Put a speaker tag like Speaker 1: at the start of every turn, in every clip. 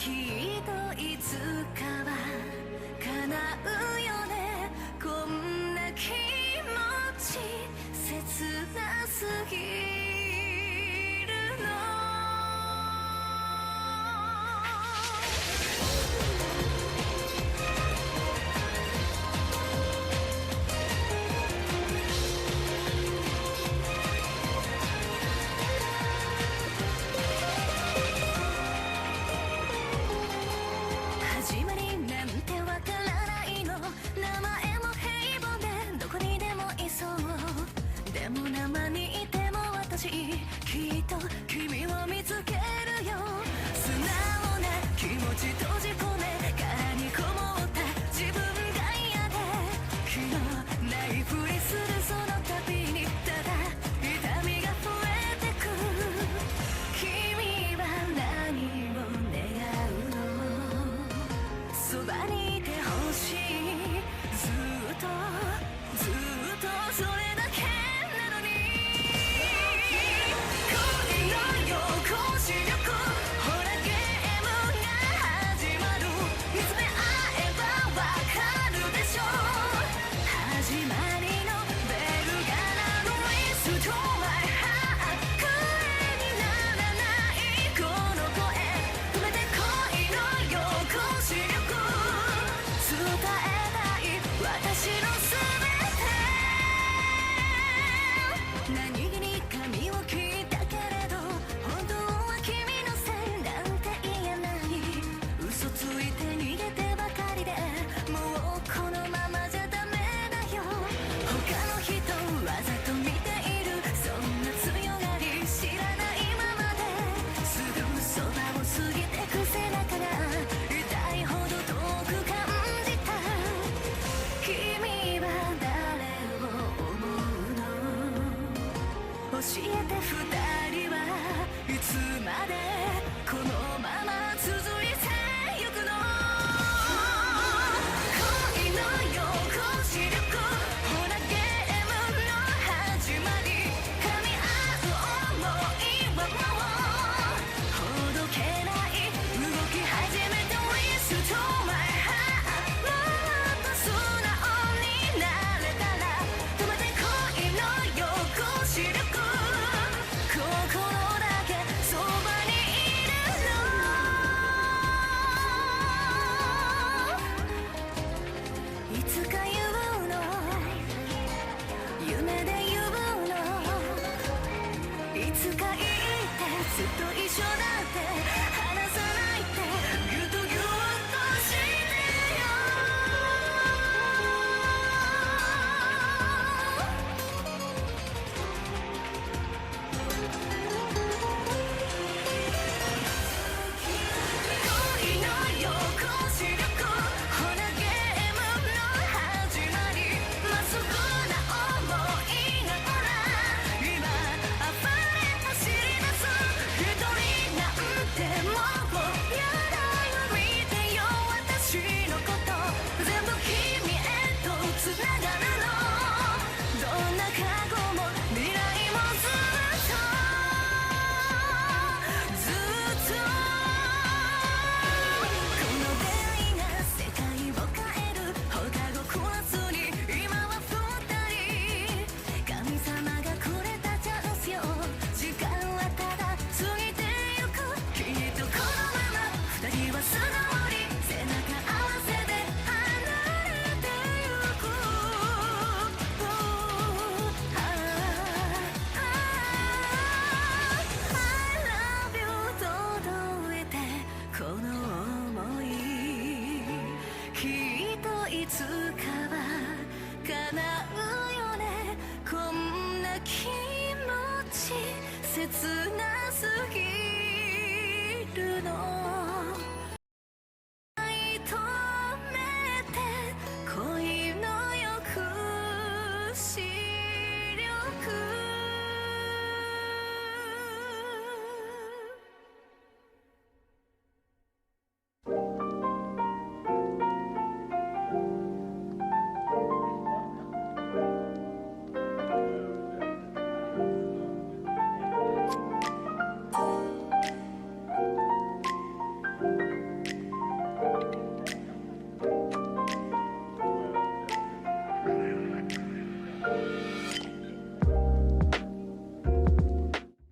Speaker 1: きっといつかは叶うよねこんな気持ち切なすぎるの始まりなんてわからないの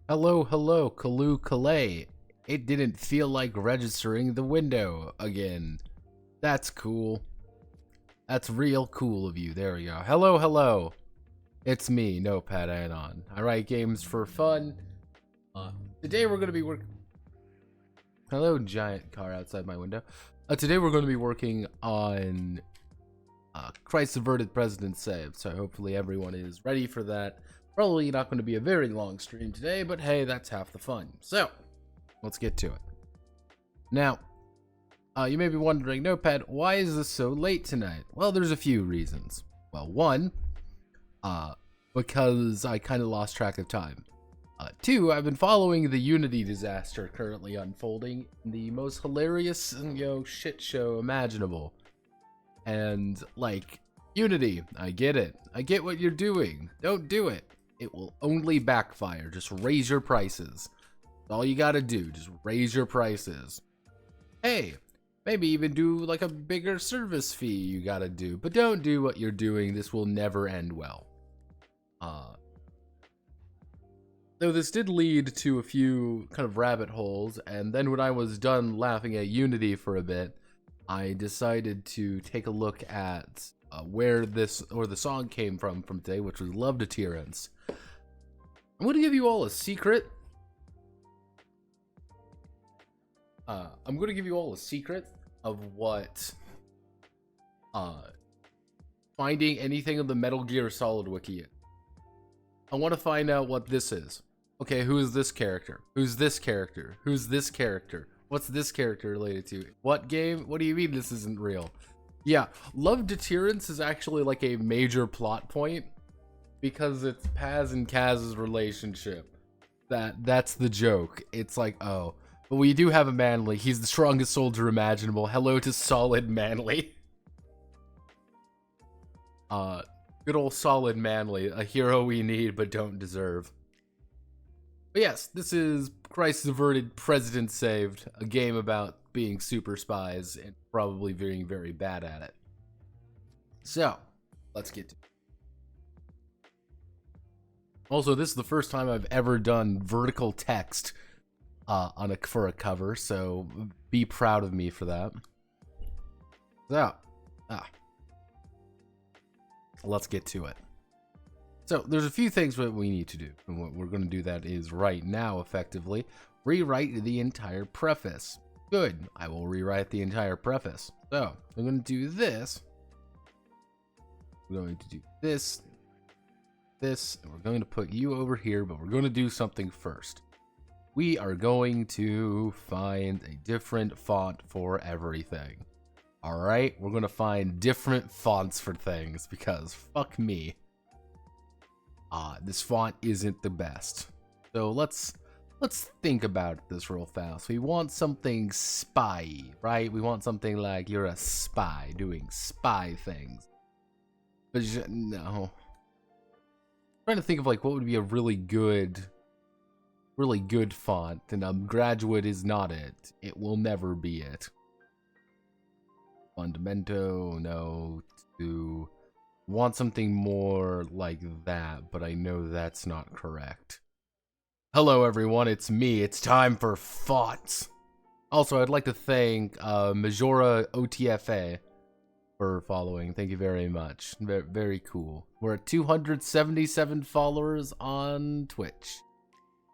Speaker 2: Hello, hello, Kalu Kalay. It didn't feel like registering the window again. That's cool. That's real cool of you. There we go. Hello, hello. It's me, Notepad Anon. I write games for fun. Today we're going to be working... Hello, giant car outside my window. Today we're going to be working on Christ Averted President Save, so hopefully everyone is ready for that. Probably not going to be a very long stream today, but hey, that's half the fun. So, let's get to it. Now, you may be wondering, Notepad, why is this so late tonight? Well, there's a few reasons. Well, one, because I kind of lost track of time. Two, I've been following the Unity disaster currently unfolding in the most hilarious, shit show imaginable. And, like, Unity, I get it. I get what you're doing. Don't do it. It will only backfire. Just raise your prices. That's all you gotta do. Just raise your prices. Hey, maybe even do, like, a bigger service fee you gotta do. But don't do what you're doing. This will never end well. Though this did lead to a few kind of rabbit holes, and then when I was done laughing at Unity for a bit, I decided to take a look at where the song came from today, which was Love Deterrence. I'm going to give you all a secret. I'm going to give you all a secret of what finding anything of the Metal Gear Solid wiki is. I want to find out what this is. Okay, who is this character? Who's this character? Who's this character? What's this character related to? What game? What do you mean this isn't real? Yeah, Love Deterrence is actually like a major plot point because it's Paz and Kaz's relationship. That's the joke. It's like, oh, but we do have a Manly. He's the strongest soldier imaginable. Hello to Solid Manly. Good old Solid Manly, a hero we need but don't deserve. But yes, this is Christ Averted President Saved, a game about being super spies and probably being very bad at it. So, let's get to it. Also, this is the first time I've ever done vertical text for a cover, so be proud of me for that. So, let's get to it. So, there's a few things that we need to do, and what we're going to do that is right now, effectively, rewrite the entire preface. Good, I will rewrite the entire preface. So, I'm going to do this. We're going to do this, and we're going to put you over here, but we're going to do something first. We are going to find a different font for everything. Alright, we're going to find different fonts for things, because fuck me. This font isn't the best. So let's think about this real fast. We want something spy, right? We want something like you're a spy doing spy things. But no. I'm trying to think of like what would be a really good font, and Graduate is not it. It will never be it. Fundamento, no. To want something more like that, but I know that's not correct. Hello everyone, it's me. It's time for fonts. Also, I'd like to thank Majora OTFA for following. Thank you very much. Very cool. We're at 277 followers on Twitch.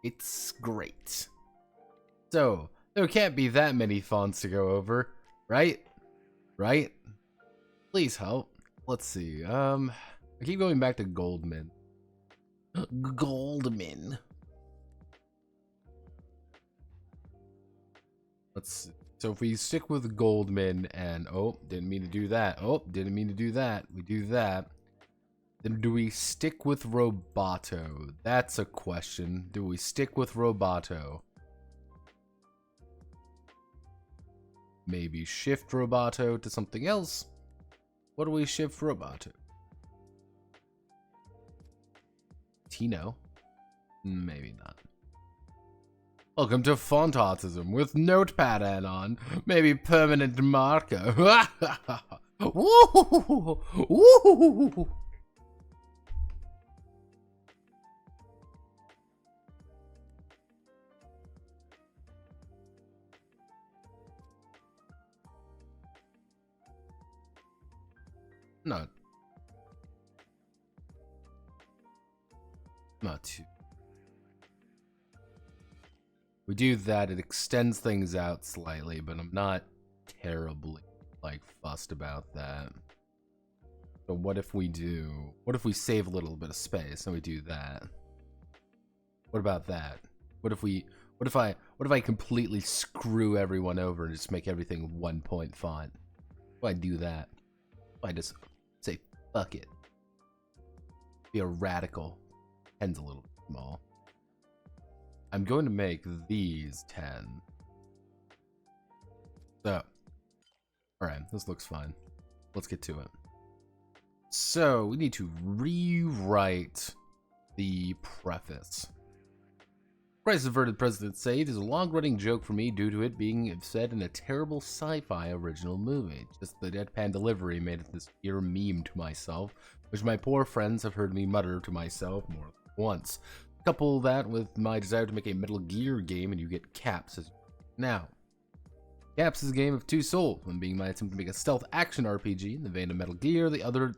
Speaker 2: It's great. So, there can't be that many fonts to go over, right? Right? Please help. Let's see. I keep going back to Goldman. Goldman. Let's see. So if we stick with Goldman and didn't mean to do that. Didn't mean to do that. We do that. Then do we stick with Roboto? That's a question. Do we stick with Roboto? Maybe shift Roboto to something else. What do we shift Roboto? Tino? Maybe not. Welcome to Font Autism with Notepad Anon. Maybe permanent marker. Woo! Woo! Not too. We do that, it extends things out slightly, but I'm not terribly, like, fussed about that. So what if we save a little bit of space and we do that? What about that? What if I completely screw everyone over and just make everything 1-point font? If I do that, if I just say fuck it, be a radical. 10's a little small. I'm going to make these 10. So, alright, this looks fine. Let's get to it. So, we need to rewrite the preface. Crisis averted, President Saved is a long-running joke for me due to it being said in a terrible sci-fi original movie. Just the deadpan delivery made it this pure meme to myself, which my poor friends have heard me mutter to myself more than once. Couple that with my desire to make a Metal Gear game and you get Caps as now. Caps is a game of two souls, one being my attempt to make a stealth action RPG in the vein of Metal Gear, the other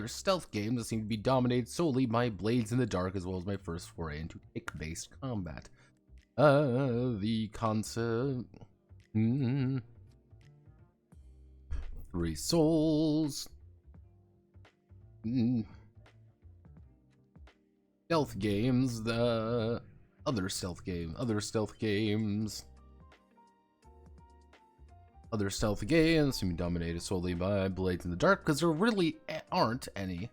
Speaker 2: stealth game that seemed to be dominated solely by blades in the dark, as well as my first foray into tick-based combat. The concept... Three souls... Stealth games, the other stealth games seem to be dominated solely by blades in the dark, because there really aren't any.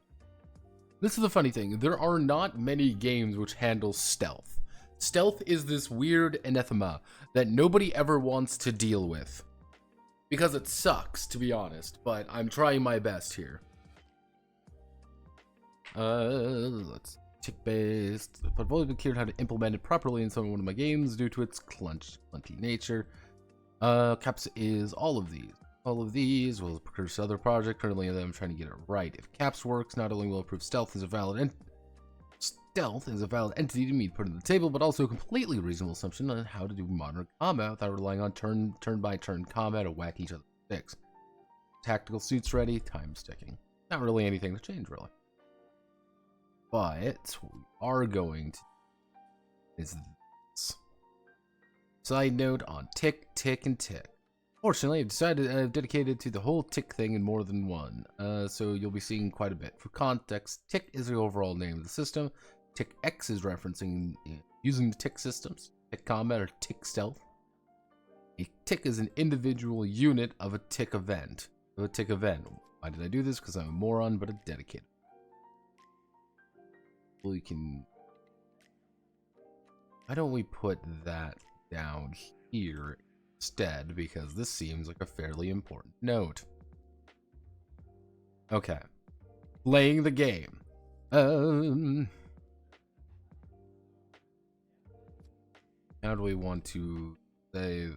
Speaker 2: This is the funny thing, there are not many games which handle stealth. Stealth is this weird anathema that nobody ever wants to deal with. Because it sucks, to be honest, but I'm trying my best here. Let's tick-based, but I've always been clear how to implement it properly in some one of my games due to its clunky nature. Caps is all of these. All of these will precursor to other project. Currently, I'm trying to get it right. If Caps works, not only will it prove stealth is a valid entity to me to put on the table, but also a completely reasonable assumption on how to do modern combat without relying on turn-by-turn combat to whack each other's sticks. Tactical suits ready, time's ticking. Not really anything to change, really. But what we are going to do is this. Side note on tick, tick, and tick. Fortunately, I've dedicated to the whole tick thing in more than one, so you'll be seeing quite a bit. For context, tick is the overall name of the system. Tick X is referencing using the tick systems, tick combat or tick stealth. A tick is an individual unit of a tick event. Why did I do this? Because I'm a moron, but a dedicated. We can. Why don't we put that down here instead? Because this seems like a fairly important note. Okay. Playing the game. How do we want to say?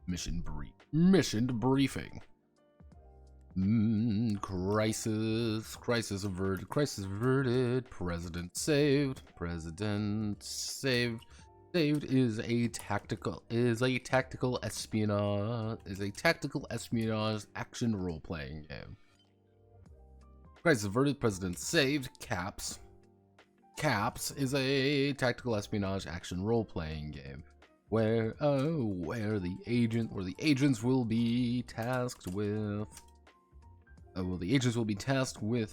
Speaker 2: Mission briefing. Crisis averted. President saved. Saved is a tactical espionage action role-playing game. Crisis averted. President saved. Caps is a tactical espionage action role-playing game. Where the agents will be tasked with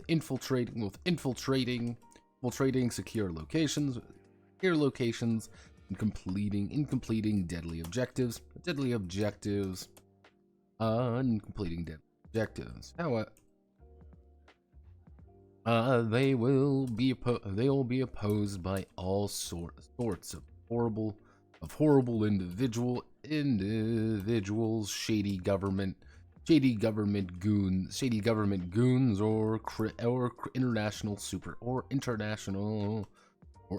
Speaker 2: infiltrating secure locations and completing deadly objectives. They will be opposed by all sorts of horrible individuals, shady government goons, or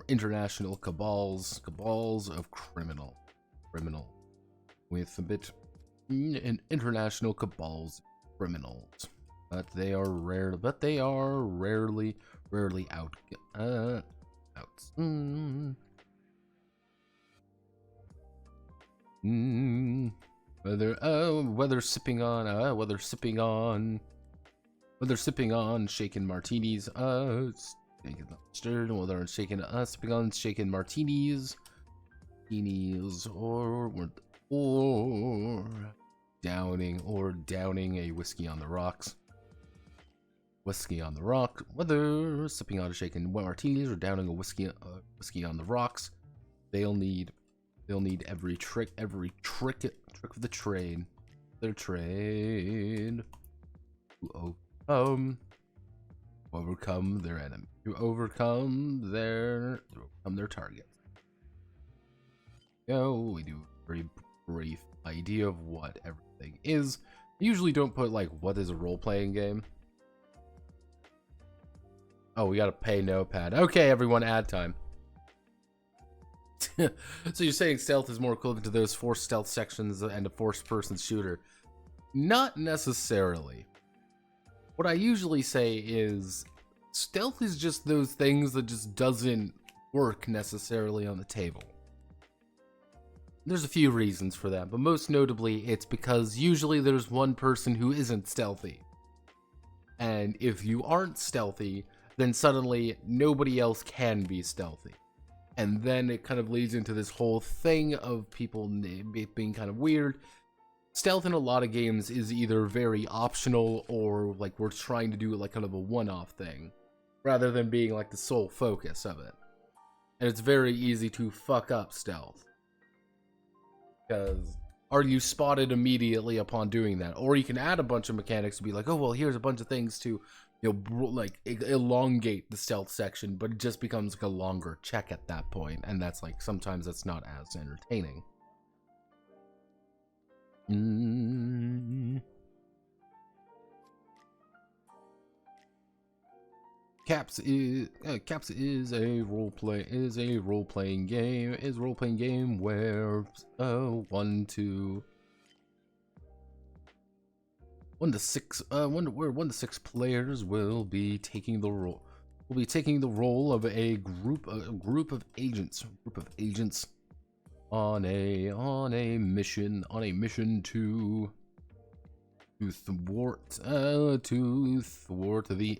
Speaker 2: international cabals of criminal with a bit international cabals of criminals. but they are rare. But they are rarely out. Whether sipping on shaken martinis, stirred, whether sipping on shaken martinis, or downing a whiskey on the rocks. Whether sipping on a shaken martinis or downing a whiskey on the rocks, they'll need every trick of the trade. Their trade to overcome their enemy, to overcome their targets. We do a very brief idea of what everything is. I usually don't put like what is a role-playing game. Oh, we gotta pay notepad. Okay, everyone, ad time. So you're saying stealth is more equivalent to those forced stealth sections and a first-person shooter? Not necessarily. What I usually say is stealth is just those things that just doesn't work necessarily on the table. There's a few reasons for that, but most notably it's because usually there's one person who isn't stealthy. And if you aren't stealthy, then suddenly nobody else can be stealthy. And then it kind of leads into this whole thing of people being kind of weird. Stealth in a lot of games is either very optional or like we're trying to do like kind of a one-off thing, rather than being like the sole focus of it. And it's very easy to fuck up stealth, because are you spotted immediately upon doing that? Or you can add a bunch of mechanics to be like, oh well, here's a bunch of things to, you know, like elongate the stealth section, but it just becomes like a longer check at that point, and that's like sometimes that's not as entertaining. Caps is a role-playing game where one to six players will be taking the role of a group of agents on a mission to thwart the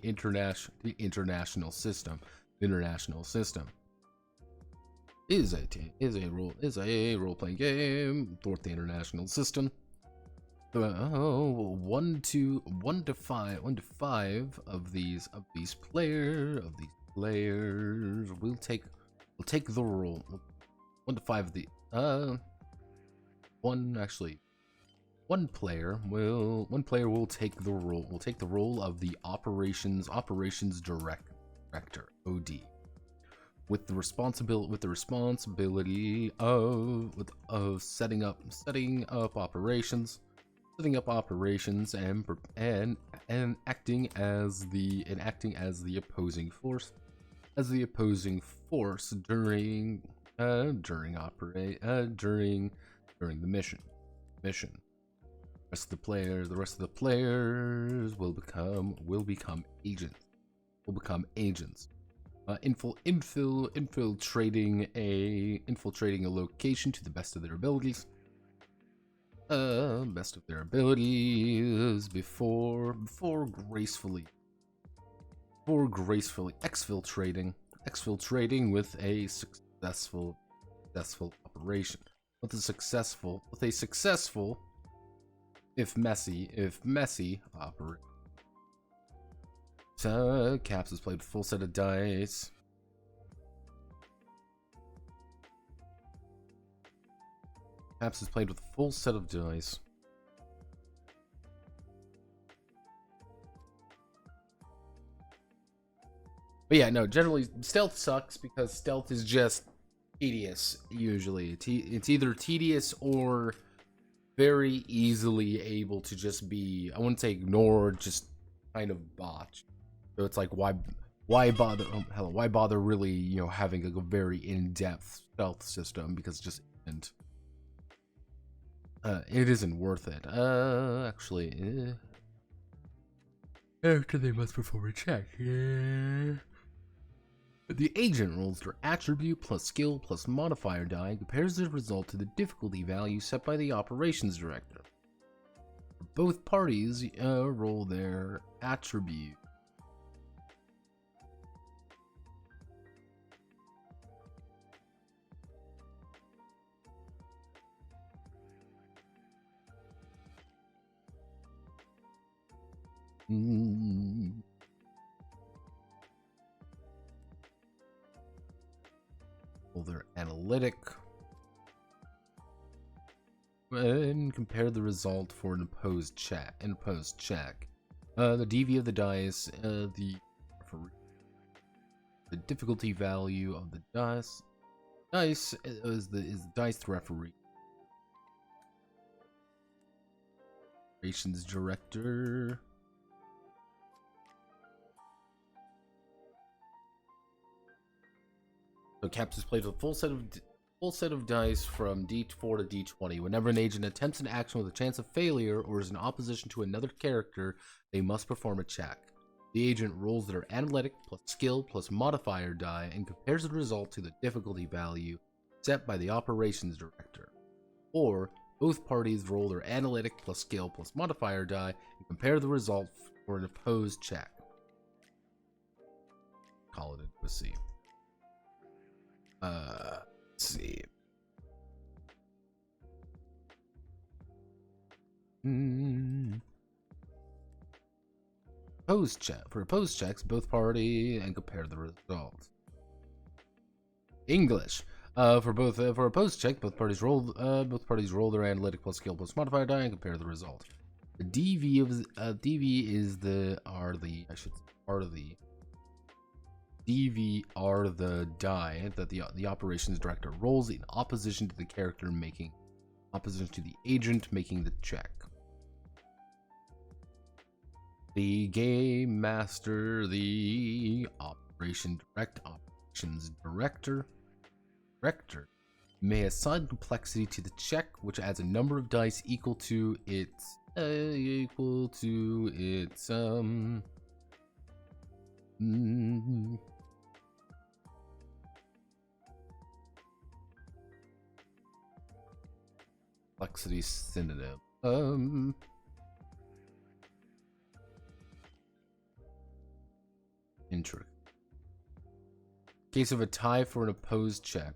Speaker 2: international system. Is a role-playing game, thwart the international system. 1 to 5 of these players will take the role. 1 to 5 of the one player will take the role of the operations director, OD, with the responsibility of setting up operations and acting as the opposing force during the mission. The rest of the players will become agents. Infiltrating a location to the best of their abilities. Before gracefully exfiltrating with a successful operation. With a successful, if messy operation. So Caps has played a full set of dice. Caps has played with a full set of dice. But yeah, no, generally stealth sucks because stealth is just tedious, usually. It's either tedious or very easily able to just be, I wouldn't say ignored, just kind of botched. So it's like, why bother? Why bother really, you know, having like a very in-depth stealth system, because it just isn't. It isn't worth it. After they must perform a check. Yeah. The agent rolls their attribute plus skill plus modifier die and compares the result to the difficulty value set by the operations director. Both parties roll their attribute. Roll their analytic. And compare the result for an opposed check. The DV of the dice, the difficulty value of the dice is the dice referee. Operations director. So Caps is played with a full set of dice from D4 to D20. Whenever an agent attempts an action with a chance of failure or is in opposition to another character, they must perform a check. The agent rolls their analytic plus skill plus modifier die and compares the result to the difficulty value set by the operations director. Or both parties roll their analytic plus skill plus modifier die and compare the result for an opposed check. Call it a C. Let's see. Opposed check. For opposed checks, both party and compare the results. English. For opposed check, both parties roll their analytic plus skill plus modifier die and compare the result. The DV is the DV are the die that the operations director rolls in opposition to the agent making the check. The game master, the operations director may assign complexity to the check, which adds a number of dice equal to its complexity synonym. Intrigue. Case of a tie for an opposed check.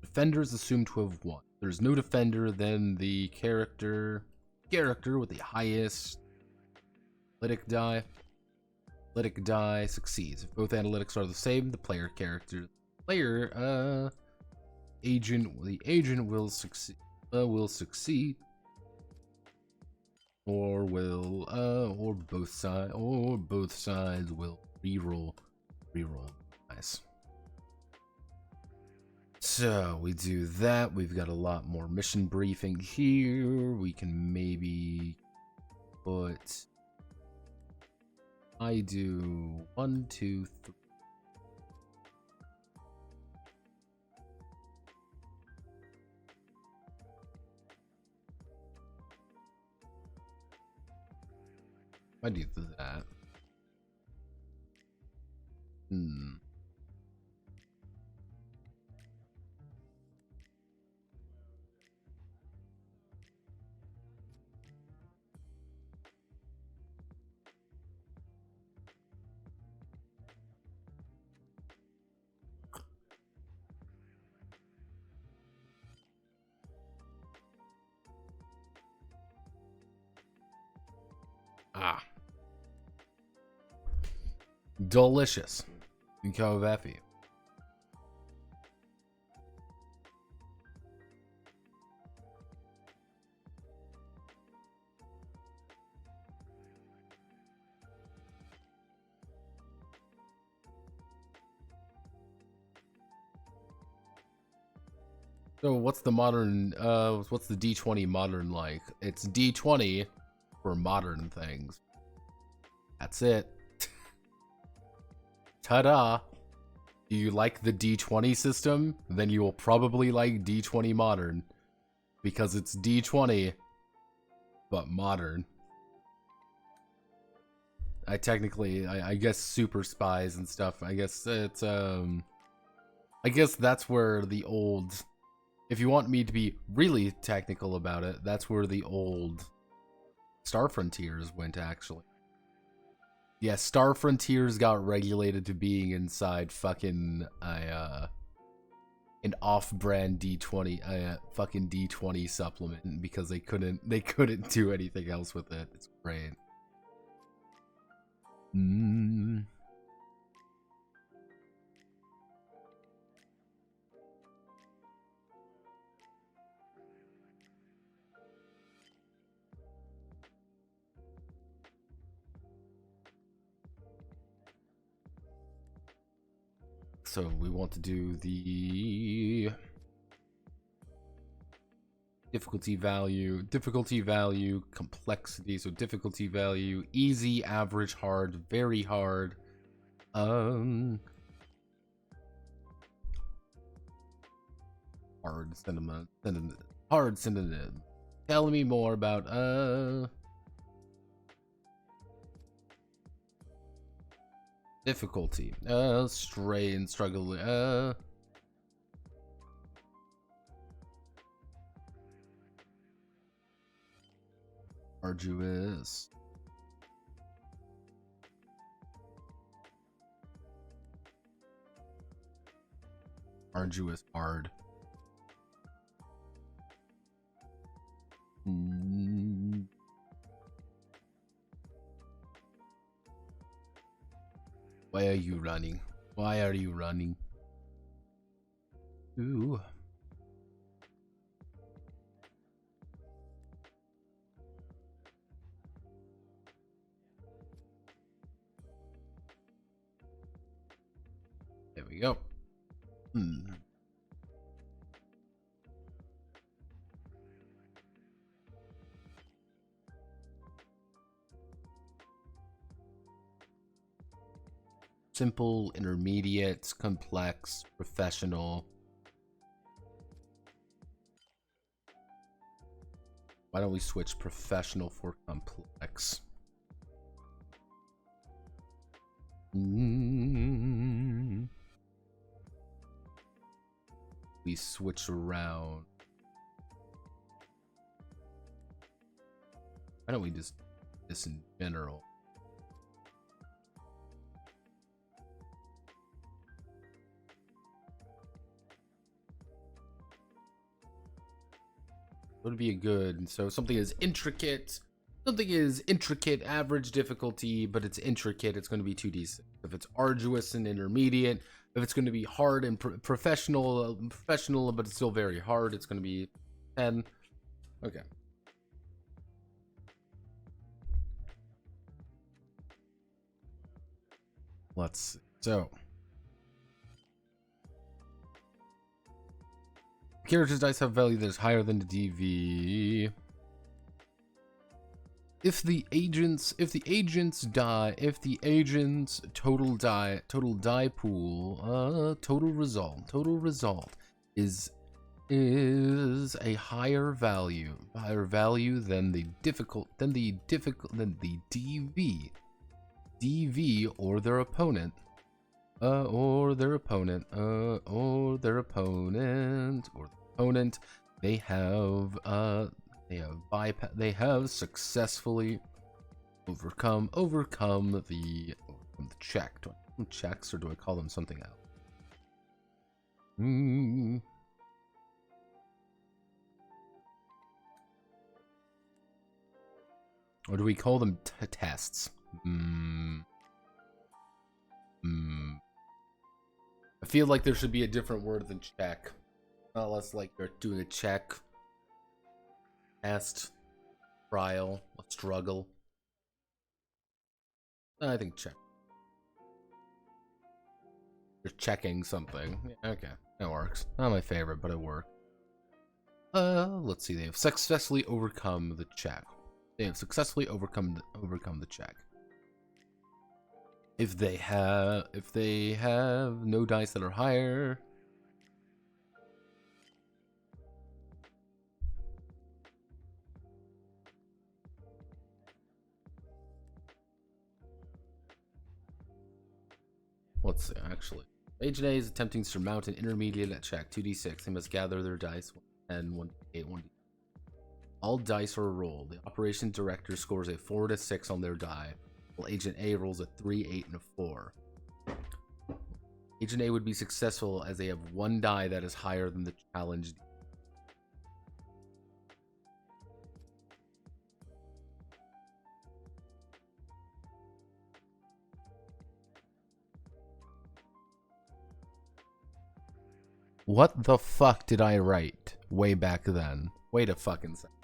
Speaker 2: Defender is assumed to have won. There's no defender, then the character with the highest analytic die succeeds. If both analytics are the same, the agent will succeed. Or both sides will reroll. Nice. So we do that. We've got a lot more mission briefing here. We can maybe put. I do 1, 2, 3. I do that. Delicious. Kavafi. So what's the D20 modern like? It's D20 for modern things. That's it. Ta-da! Do you like the D20 system? Then you will probably like D20 Modern. Because it's D20, but modern. I guess super spies and stuff. I guess it's, I guess that's where the old, if you want me to be really technical about it, that's where the old Star Frontiers went, actually. Yeah, Star Frontiers got regulated to being inside fucking an off-brand D20 fucking D20 supplement because they couldn't do anything else with it. It's great. So we want to do the difficulty value, complexity. So difficulty value, easy, average, hard, very hard. Hard synonym. Tell me more about difficulty. Strain, struggle. Arduous. Arduous, hard. Why are you running? Why are you running? Ooh. There we go. Simple, intermediate, complex, professional. Why don't we switch professional for complex? We switch around. Why don't we just do this in general? Would be a good, so something is intricate, average difficulty, but it's intricate, it's going to be 2d6. If it's arduous and intermediate, if it's going to be hard and professional, but it's still very hard, it's going to be 10. Okay. Let's see. So character's dice have value that is higher than the DV. If the agent's total die pool, total result is a higher value than the DV or their opponent. They have successfully overcome the check. Do I call them checks or do I call them something else? Or do we call them tests? I feel like there should be a different word than check. Unless like you're doing a check, test, trial, a struggle. I think check. You're checking something. Yeah, okay, that works. Not my favorite, but it works. Let's see. They have successfully overcome the check. They have successfully overcome the check. If they have no dice that are higher. Let's see, actually. Agent A is attempting to surmount an intermediate check, 2d6. They must gather their dice, 1d10, 1d8, 1d. All dice are rolled. The operation director scores a 4 to 6 on their die, while Agent A rolls a 3, 8, and a 4. Agent A would be successful as they have one die that is higher than the challenge. What the fuck did I write way back then? Wait a fucking second.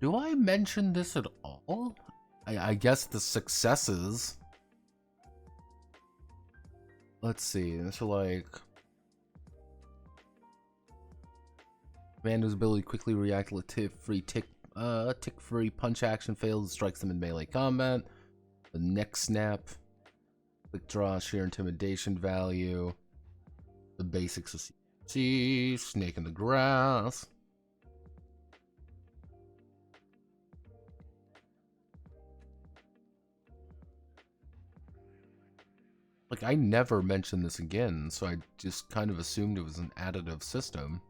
Speaker 2: Do I mention this at all? I guess the successes. Let's see. So like, Commando's ability to quickly react to tick-free punch action fails, strikes them in melee combat. The neck snap, quick draw, sheer intimidation value. The basics of CC, snake in the grass. Like, I never mentioned this again, so I just kind of assumed it was an additive system.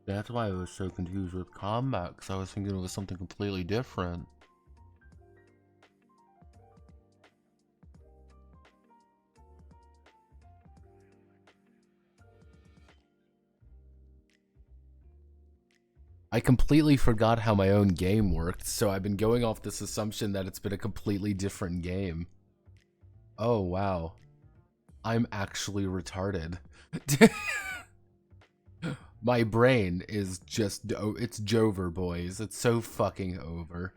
Speaker 2: That's why I was so confused with combat, because I was thinking it was something completely different. I completely forgot how my own game worked, so I've been going off this assumption that it's been a completely different game. Oh, wow. I'm actually retarded. My brain is just, it's Jover, boys. It's so fucking over.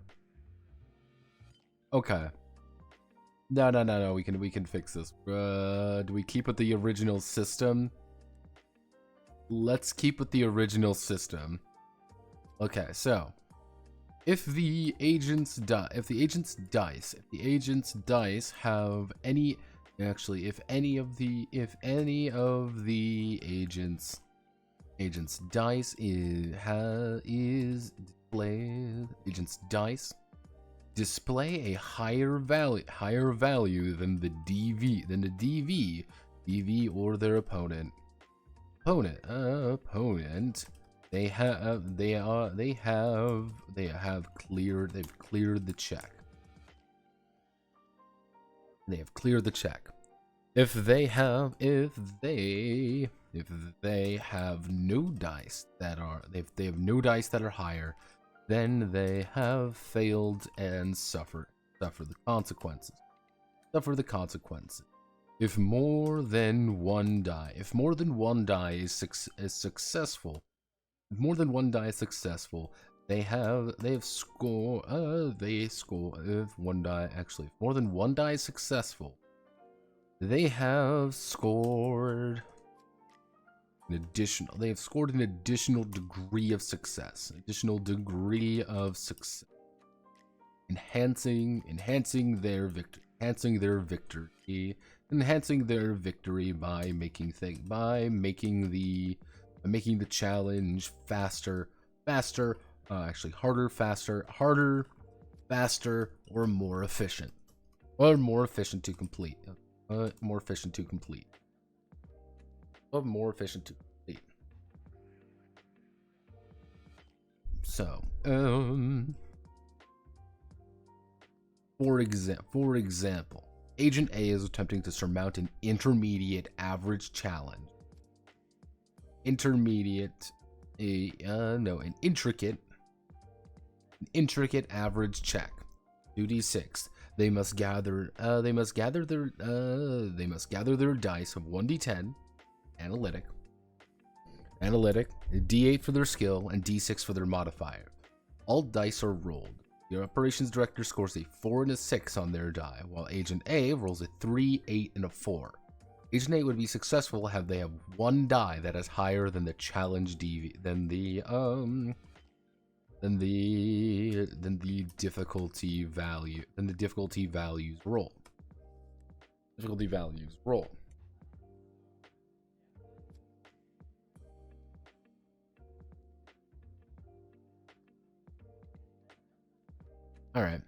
Speaker 2: Okay. No. We can fix this. Do we keep with the original system? Let's keep with the original system. Okay, so if the agent's dice have any, actually, if any of the agent's dice is displayed, agent's dice display a higher value than the DV or their opponent. They've cleared the check. They have cleared the check. If they have no dice that are no dice that are higher, then they have failed and suffer the consequences. If more than one die is successful, if more than one die is successful, if more than one die is successful, they have scored an additional degree of success. Enhancing their victory by making the challenge faster, harder, faster, or more efficient to complete. So, for example, Agent A is attempting to surmount an intermediate average challenge. An intricate average check, 2d6. They must gather their dice of 1d10 analytic, d8 for their skill, and d6 for their modifier. All dice are rolled. Your operations director scores a 4 and a 6 on their die, while Agent A rolls a 3, 8, and a 4. Agent A would be successful if they have one die that is higher than the challenge than the difficulty values roll. All right.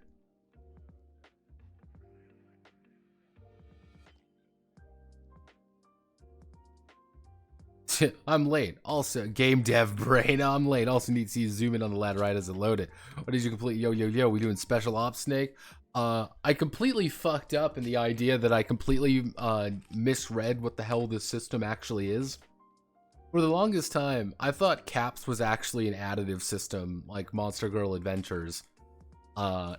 Speaker 2: I'm late. Also, game dev brain. I'm late. Also need to see zoom in on the ladder right as it loaded. What did you complete? Yo. We doing special ops, Snake? I completely fucked up in the idea that I completely misread what the hell this system actually is. For the longest time, I thought CAPS was actually an additive system like Monster Girl Adventures.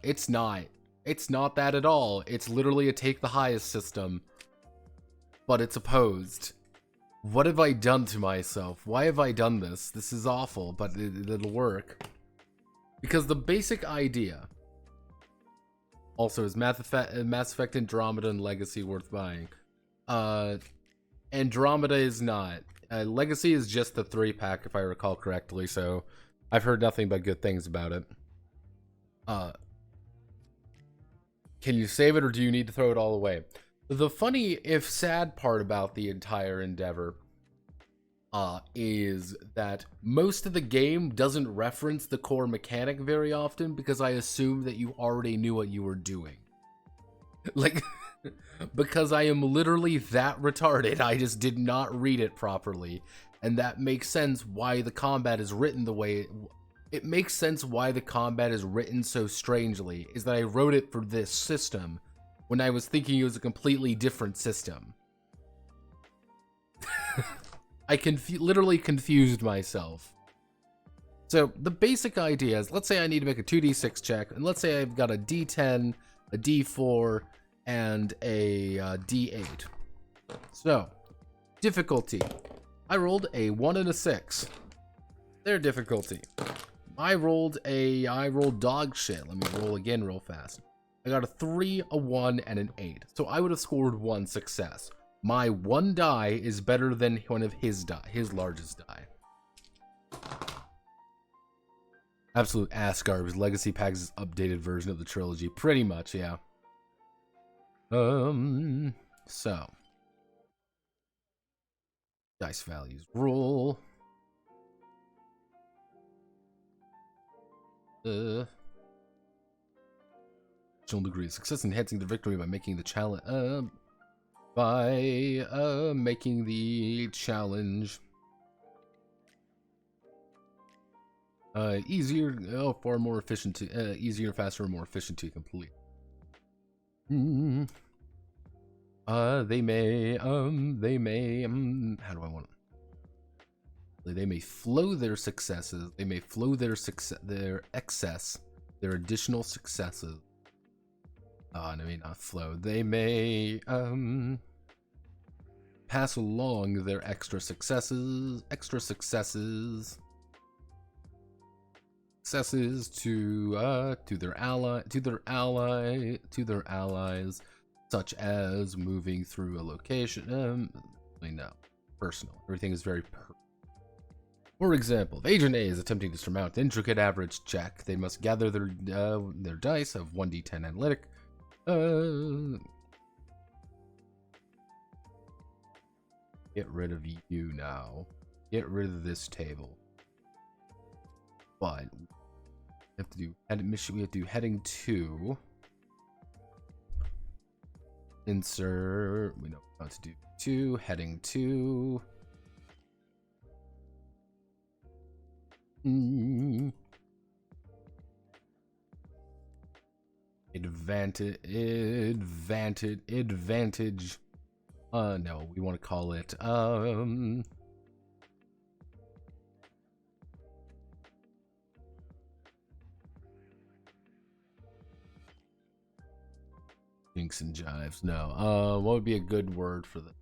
Speaker 2: It's not. It's not that at all. It's literally a take the highest system, but it's opposed. What have I done to myself? Why have I done this? This is awful, but it'll work. Because the basic idea also is Mass Effect Andromeda and Legacy worth buying. Andromeda is not. Legacy is just the 3-pack, if I recall correctly, so I've heard nothing but good things about it. Can you save it, or do you need to throw it all away? The funny, if sad part about the entire endeavor is that most of the game doesn't reference the core mechanic very often because I assumed that you already knew what you were doing. Like, because I am literally that retarded, I just did not read it properly. And that makes sense why the combat is written the way it makes sense why the combat is written so strangely, is that I wrote it for this system when I was thinking it was a completely different system. I literally confused myself. So the basic idea is, let's say I need to make a 2d6 check, and let's say I've got a d10, a d4, and a d8. So, difficulty. I rolled a 1 and a 6. Their difficulty. I rolled dog shit. Let me roll again real fast. I got a 3, a 1, and an 8. So I would have scored 1 success. My 1 die is better than one of his largest die. Absolute ass garbage. Legacy Packs is updated version of the trilogy. Pretty much, yeah. So. Dice values. Roll. Degree of success, enhancing the victory by making the challenge easier, far more efficient to easier, faster, and more efficient to complete. They may how do I want it? They may flow their successes. They may flow their additional successes. No, may not flow. They may pass along their extra successes to their allies, such as moving through a location. No, personal. Everything is very personal. For example, if Agent A is attempting to surmount an intricate average check, they must gather their dice of 1d10 analytic. Get rid of you now. Get rid of this table. But we have to do mission. We have to do heading 2. Insert. We know how to do 2. Heading 2. Advantage. No, we want to call it Jinx and jives. No. What would be a good word for that?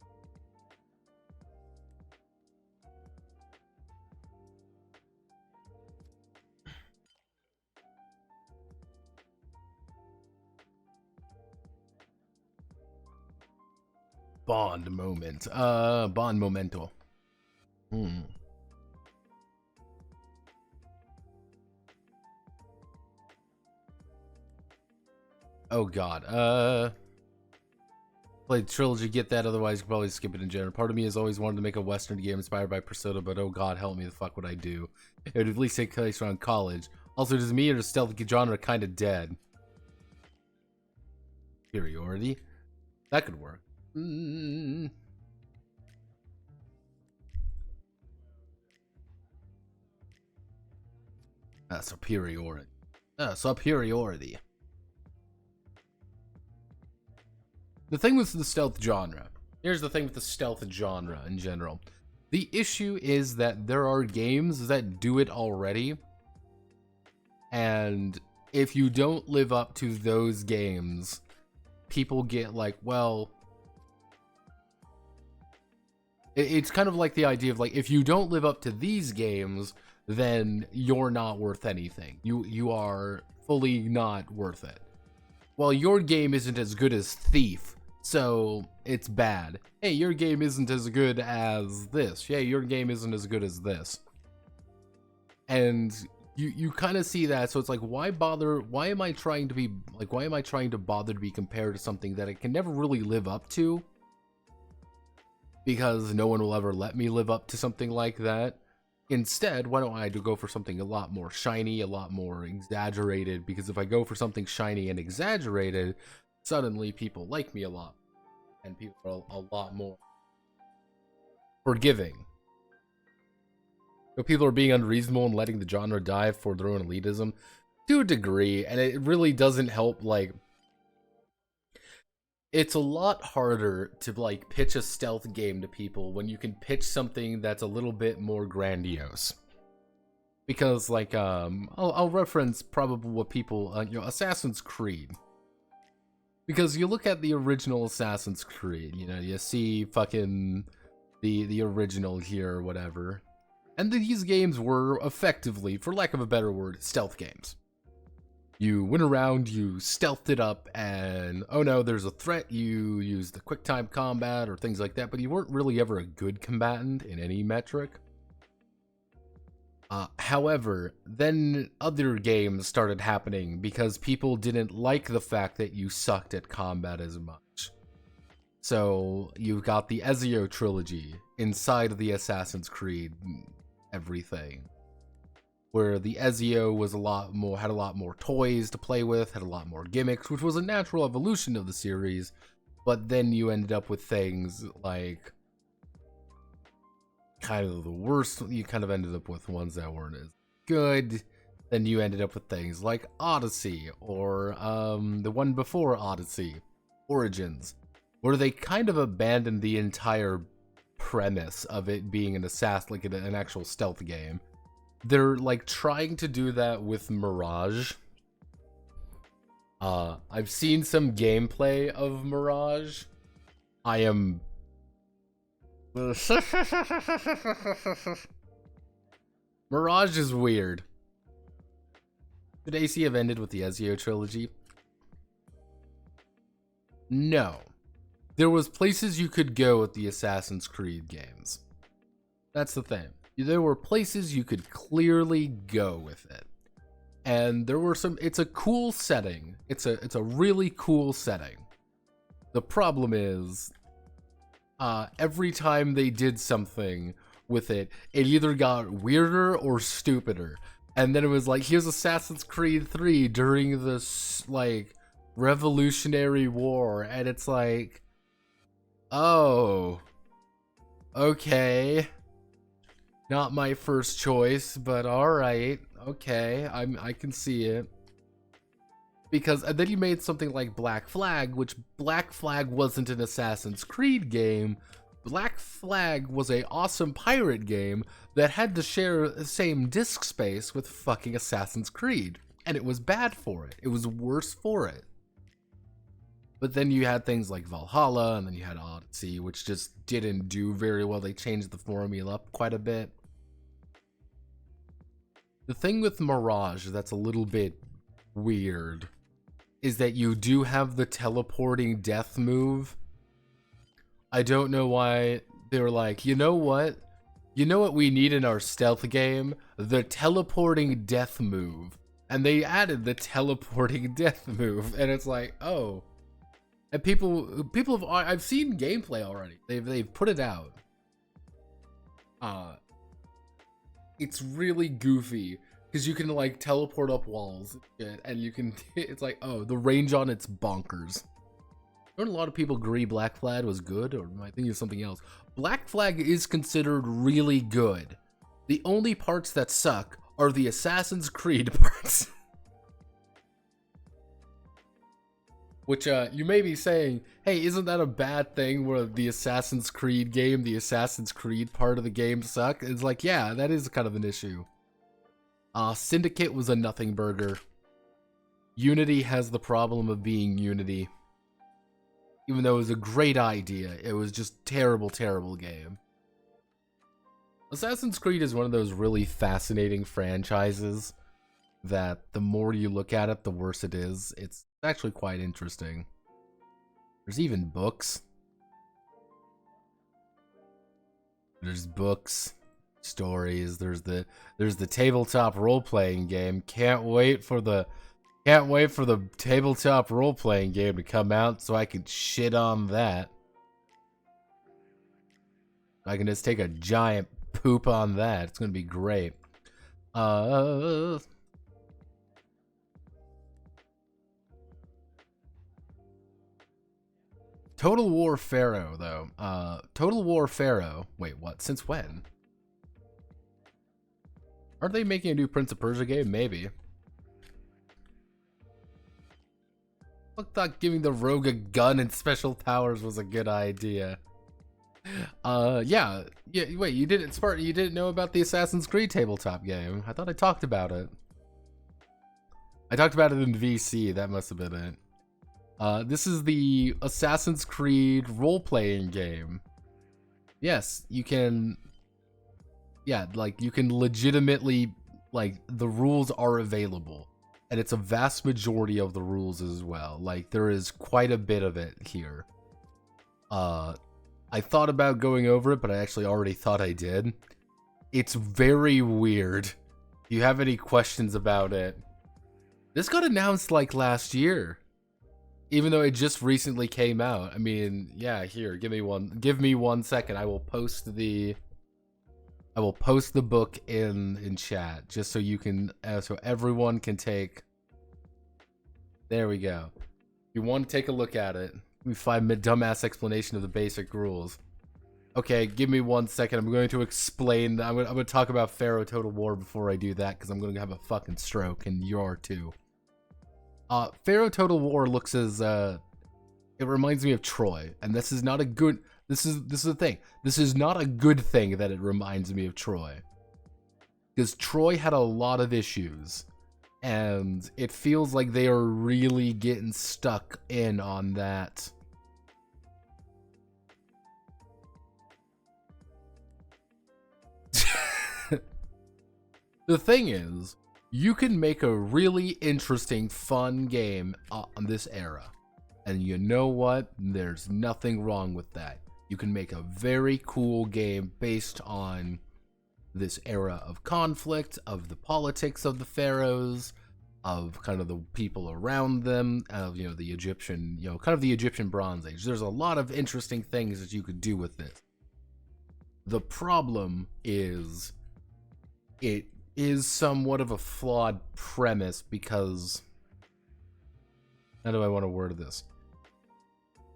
Speaker 2: Bond moment. Bond momento. Oh god. Played Trilogy, get that, otherwise you could probably skip it in general. Part of me has always wanted to make a Western game inspired by Persona, but oh god, help me, the fuck would I do? It would at least take place around college. Also, does me or the stealth genre kind of dead? Superiority? That could work. Superiority. Superiority. The thing with the stealth genre. Here's the thing with the stealth genre in general. The issue is that there are games that do it already. And if you don't live up to those games, people get like, well... It's kind of like the idea of like, if you don't live up to these games, then you're not worth anything. You are fully not worth it. Well, your game isn't as good as Thief, so it's bad. Hey, your game isn't as good as this. Yeah, your game isn't as good as this. And you kind of see that, so it's like, why bother? Why am I trying to bother to be compared to something that I can never really live up to? Because no one will ever let me live up to something like that. Instead, why don't I go for something a lot more shiny, a lot more exaggerated? Because if I go for something shiny and exaggerated, suddenly people like me a lot. And people are a lot more forgiving. So people are being unreasonable and letting the genre die for their own elitism to a degree. And it really doesn't help, like... It's a lot harder to like pitch a stealth game to people when you can pitch something that's a little bit more grandiose. Because like I'll reference probably what people Assassin's Creed. Because you look at the original Assassin's Creed, you see fucking the original here or whatever. And these games were effectively, for lack of a better word, stealth games. You went around, you stealthed it up, and oh no, there's a threat, you use the quick time combat or things like that, but you weren't really ever a good combatant in any metric. However, then other games started happening because people didn't like the fact that you sucked at combat as much. So you've got the Ezio trilogy inside of the Assassin's Creed everything. Where the Ezio was had a lot more toys to play with, had a lot more gimmicks, which was a natural evolution of the series. But then you ended up with things like kind of the worst. You kind of ended up with ones that weren't as good. Then you ended up with things like Odyssey or the one before Odyssey, Origins, where they kind of abandoned the entire premise of it being an an actual stealth game. They're like trying to do that with Mirage. I've seen some gameplay of Mirage. I am Mirage is weird. Should AC have ended with the Ezio trilogy? No. There was places you could go with the Assassin's Creed games. That's the thing. There were places you could clearly go with it. And there were it's a cool setting. It's a really cool setting. The problem is, every time they did something with it, it either got weirder or stupider. And then it was like, here's Assassin's Creed 3 during this, like, Revolutionary War. And it's like, oh, okay. Not my first choice, but alright. Okay, I can see it. Because, and then you made something like Black Flag, which Black Flag wasn't an Assassin's Creed game. Black Flag was a awesome pirate game that had to share the same disk space with fucking Assassin's Creed. And it was bad for it. It was worse for it. But then you had things like Valhalla, and then you had Odyssey, which just didn't do very well. They changed the formula up quite a bit. The thing with Mirage that's a little bit weird is that you do have the teleporting death move. I don't know why they were like, you know what? You know what we need in our stealth game? The teleporting death move. And they added the teleporting death move, and it's like, oh. And people have, I've seen gameplay already. They've put it out. It's really goofy because you can like teleport up walls and you can. It's like, oh, the range on it's bonkers. Don't a lot of people agree Black Flag was good, or am I thinking of something else? Black Flag is considered really good. The only parts that suck are the Assassin's Creed parts. Which, you may be saying, hey, isn't that a bad thing where the Assassin's Creed game, the Assassin's Creed part of the game suck? It's like, yeah, that is kind of an issue. Syndicate was a nothing burger. Unity has the problem of being Unity. Even though it was a great idea, it was just terrible, terrible game. Assassin's Creed is one of those really fascinating franchises that the more you look at it, the worse it is. It's actually quite interesting. There's even books. There's books, stories. There's the tabletop role-playing game. Can't wait for the tabletop role-playing game to come out so I can shit on that. I can just take a giant poop on that. It's gonna be great. Total War Pharaoh, though. Total War Pharaoh. Wait, what? Since when? Aren't they making a new Prince of Persia game? Maybe. I thought giving the rogue a gun and special powers was a good idea. Yeah. Wait, you didn't know about the Assassin's Creed tabletop game? I thought I talked about it. I talked about it in VC. That must have been it. This is the Assassin's Creed role-playing game. Yes, you can... Yeah, like, you can legitimately... Like, the rules are available. And it's a vast majority of the rules as well. Like, there is quite a bit of it here. I thought about going over it, but I actually already thought I did. It's very weird. Do you have any questions about it? This got announced, like, last year. Even though it just recently came out. I mean, yeah, here, give me 1 second. I will post the book in chat just so you can so everyone can take. There we go. If you want to take a look at it, we find a dumbass explanation of the basic rules. Okay, give me 1 second. I'm going to explain. I'm going to talk about Pharaoh Total War before I do that because I'm going to have a fucking stroke and you are too. Pharaoh Total War looks as, it reminds me of Troy, and this is not a good, this is the thing. This is not a good thing that it reminds me of Troy. Because Troy had a lot of issues, and it feels like they are really getting stuck in on that. The thing is, you can make a really interesting, fun game on this era. And you know what? There's nothing wrong with that. You can make a very cool game based on this era of conflict, of the politics of the pharaohs, of kind of the people around them, of, you know, the Egyptian, you know, kind of the Egyptian Bronze Age. There's a lot of interesting things that you could do with this. The problem is it is somewhat of a flawed premise because, how do I want to word this?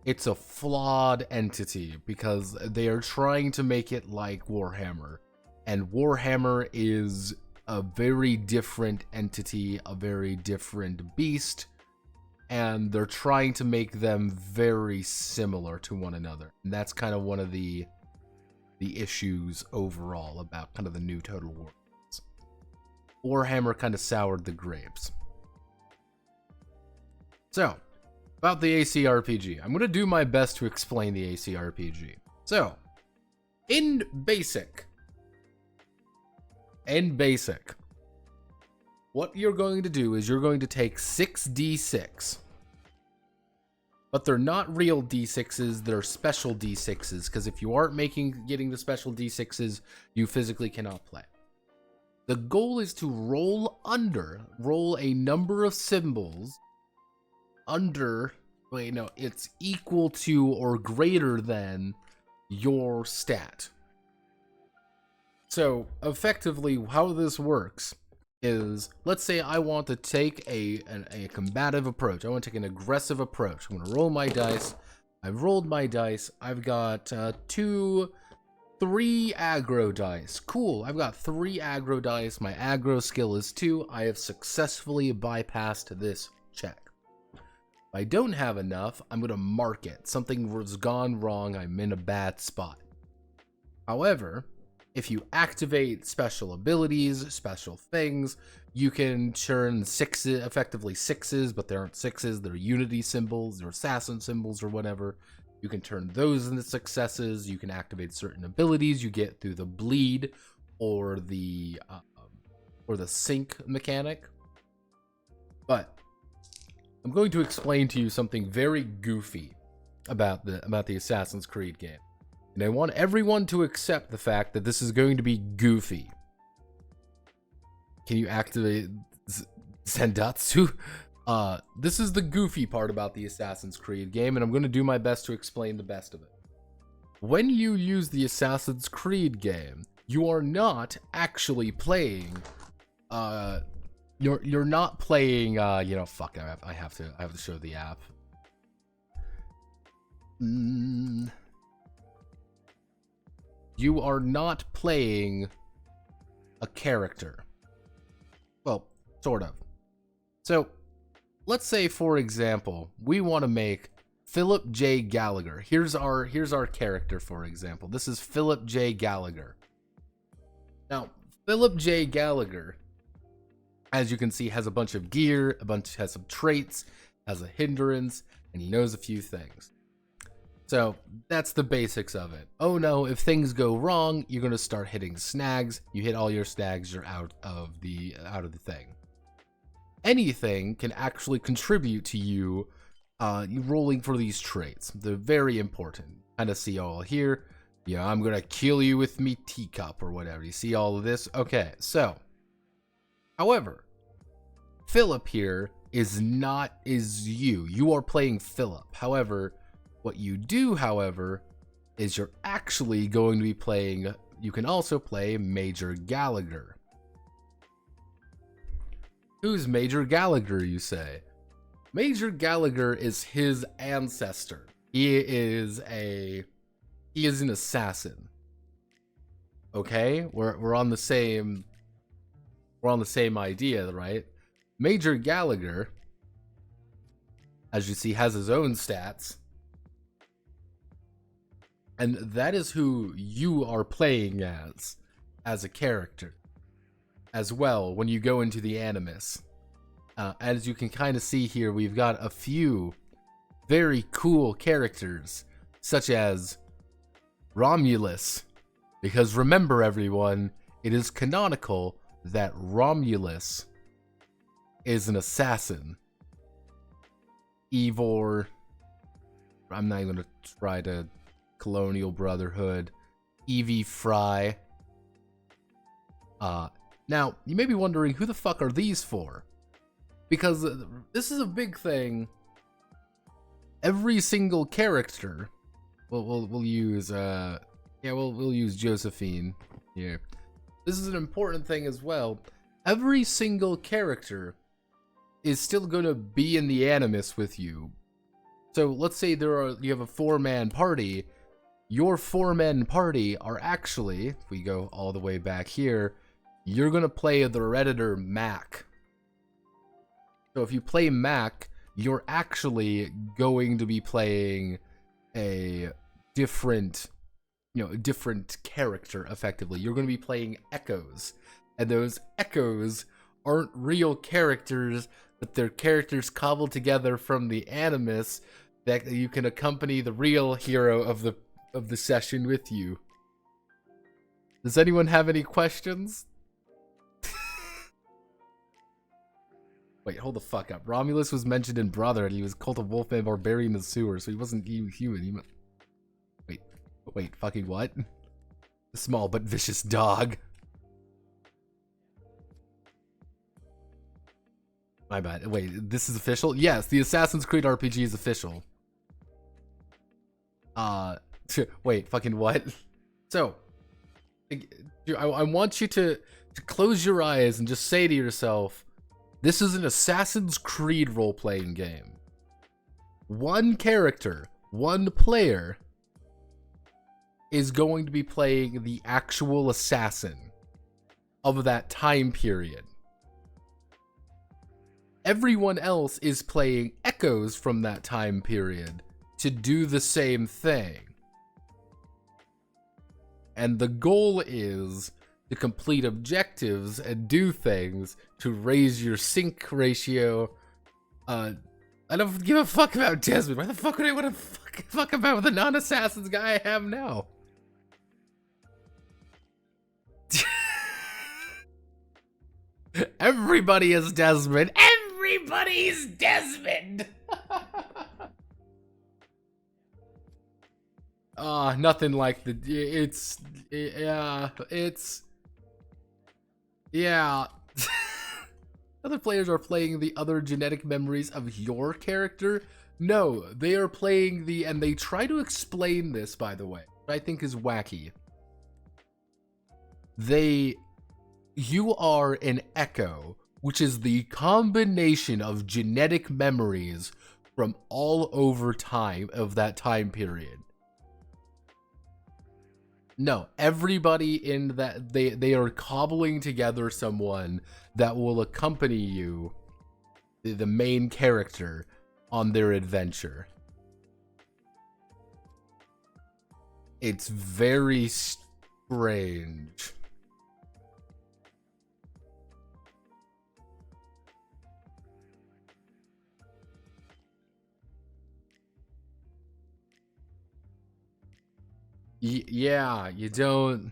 Speaker 2: It's a flawed entity because they are trying to make it like Warhammer, and Warhammer is a very different entity, a very different beast, and they're trying to make them very similar to one another. And that's kind of one of the issues overall about kind of the new Total War. Warhammer kind of soured the grapes. So, about the ACRPG. I'm going to do my best to explain the ACRPG. So, in basic, what you're going to do is you're going to take 6d6. But they're not real d6s, they're special d6s, because if you aren't getting the special d6s, you physically cannot play. The goal is to roll a number of symbols it's equal to or greater than your stat. So, effectively, how this works is, let's say I want to take a combative approach. I want to take an aggressive approach. I'm going to roll my dice. I've rolled my dice. I've got 3 aggro dice. Cool, I've got 3 aggro dice. My aggro skill is 2. I have successfully bypassed this check. If I don't have enough, I'm going to mark it. Something has gone wrong. I'm in a bad spot. However, if you activate special abilities, special things, you can turn effectively sixes, but they aren't sixes. They're unity symbols, they're assassin symbols or whatever. You can turn those into successes. You can activate certain abilities you get through the bleed or the sync mechanic. But I'm going to explain to you something very goofy about the Assassin's Creed game. And I want everyone to accept the fact that this is going to be goofy. Can you activate Sendatsu? This is the goofy part about the Assassin's Creed game, and I'm going to do my best to explain the best of it. When you use the Assassin's Creed game, you are not actually playing you're not playing fuck, I have to show the app. You are not playing a character. Well, sort of. So, let's say, for example, we want to make Philip J. Gallagher. Here's our character, for example. This is Philip J. Gallagher. Now, Philip J. Gallagher, as you can see, has a bunch of gear, has some traits, has a hindrance, and he knows a few things. So that's the basics of it. Oh no, if things go wrong, you're gonna start hitting snags. You hit all your snags, you're out of the thing. Anything can actually contribute to you rolling for these traits. They're very important. Kind of see all here. I'm gonna kill you with me teacup or whatever. You see all of this? Okay, so. However, Philip here is you. You are playing Philip. However, what you do, is you're actually going to be playing, you can also play Major Gallagher. Who's Major Gallagher, you say? Major Gallagher is his ancestor. He is an assassin. Okay? We're on the same idea, right? Major Gallagher, as you see, has his own stats. And that is who you are playing as a character. As well, when you go into the Animus. As you can kind of see here, we've got a few very cool characters, such as Romulus. Because remember, everyone, it is canonical that Romulus is an assassin. Ivor, I'm not going to try to Colonial Brotherhood, Evie Fry. Now, you may be wondering, who the fuck are these for? Because this is a big thing. Every single character, we'll use, we'll use Josephine here. This is an important thing as well. Every single character is still going to be in the Animus with you. So let's say you have a 4-man party. Your 4-man party are actually, if we go all the way back here, you're going to play the Redditor Mac. So if you play Mac, you're actually going to be playing a different character, effectively. You're going to be playing Echoes. And those Echoes aren't real characters. but they're characters cobbled together from the animus that you can accompany the real hero of the session with you. Does anyone have any questions? Wait, hold the fuck up. Romulus was mentioned in Brotherhood. He was cult of Wolfman Barbarian in the sewer, so he wasn't even human. Wait, fucking what? A small but vicious dog. My bad. Wait, this is official? Yes, the Assassin's Creed RPG is official. Wait, fucking what? So, I want you to close your eyes and just say to yourself, this is an Assassin's Creed role-playing game. One character, one player, is going to be playing the actual assassin of that time period. Everyone else is playing echoes from that time period to do the same thing. And the goal is to complete objectives and do things to raise your sync ratio. I don't give a fuck about Desmond. Why the fuck would I want to fuck about the non-assassins guy I have now? Everybody is Desmond. Everybody's Desmond. Nothing like yeah. Other players are playing the other genetic memories of your character. No, they are playing and they try to explain this, by the way, which I think is wacky. You are an echo, which is the combination of genetic memories from all over time of that time period. No, everybody in that, they are cobbling together someone that will accompany you, the main character, on their adventure. It's very strange. Yeah, you don't...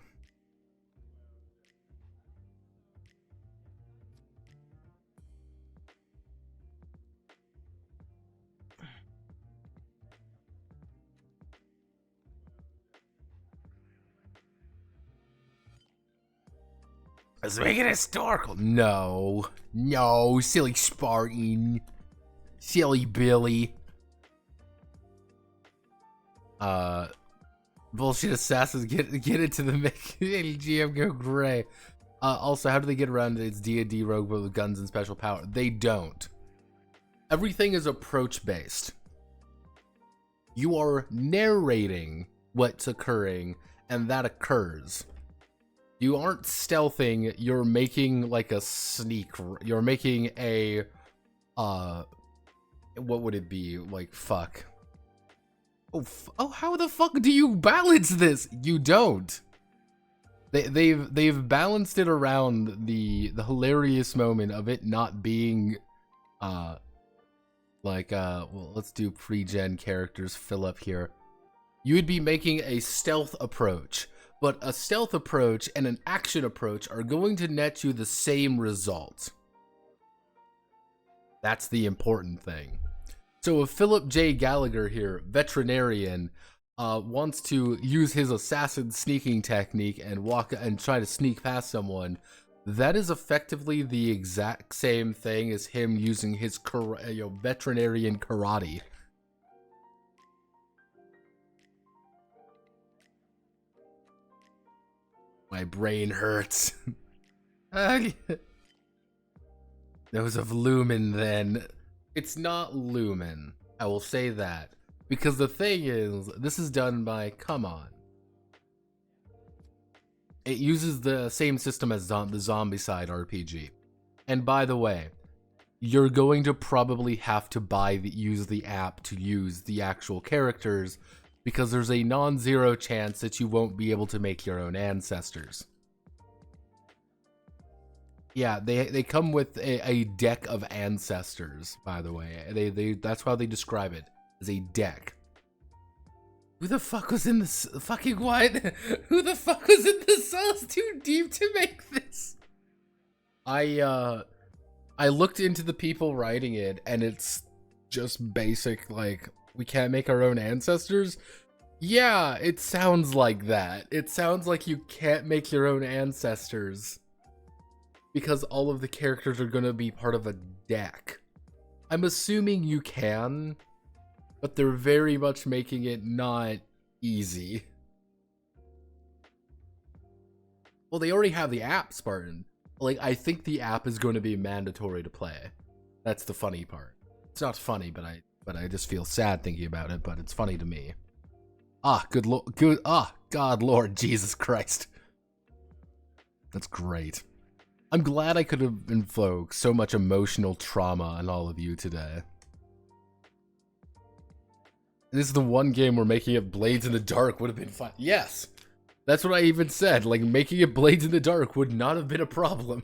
Speaker 2: Let's make it historical. No, silly Spartan. Silly Billy. Bullshit assassins get into the GM go gray. Also, how do they get around its D&D rogue with guns and special power? They don't. Everything is approach based. You are narrating what's occurring, and that occurs. You aren't stealthing, you're making like a sneak. You're making a what would it be? Like, fuck. Oh, how the fuck do you balance this? You don't. They've balanced it around the hilarious moment of it not being well, let's do pre-gen characters fill up here. You would be making a stealth approach, but a stealth approach and an action approach are going to net you the same result. That's the important thing. So if Philip J. Gallagher here, veterinarian, wants to use his assassin sneaking technique and walk and try to sneak past someone, that is effectively the exact same thing as him using his veterinarian karate. My brain hurts. Those of Lumen, then. It's not Lumen, I will say that. Because the thing is, this is done by, come on. It uses the same system as the Zombicide RPG. And by the way, you're going to probably have to use the app to use the actual characters, because there's a non-zero chance that you won't be able to make your own ancestors. Yeah, they come with a deck of ancestors, by the way. They that's how they describe it, as a deck. Who the fuck was in this fucking what? Who the fuck was in the cells too deep to make this? I looked into the people writing it, and it's just basic, like, we can't make our own ancestors? Yeah, it sounds like that. It sounds like you can't make your own ancestors because all of the characters are gonna be part of a deck. I'm assuming you can, but they're very much making it not easy. Well, they already have the app, Spartan. Like, I think the app is going to be mandatory to play. That's the funny part. It's not funny, but I just feel sad thinking about it, but it's funny to me. God, Lord, Jesus Christ. That's great. I'm glad I could have invoked so much emotional trauma on all of you today. This is the one game where making it Blades in the Dark would have been fun. Yes! That's what I even said. Like, making it Blades in the Dark would not have been a problem.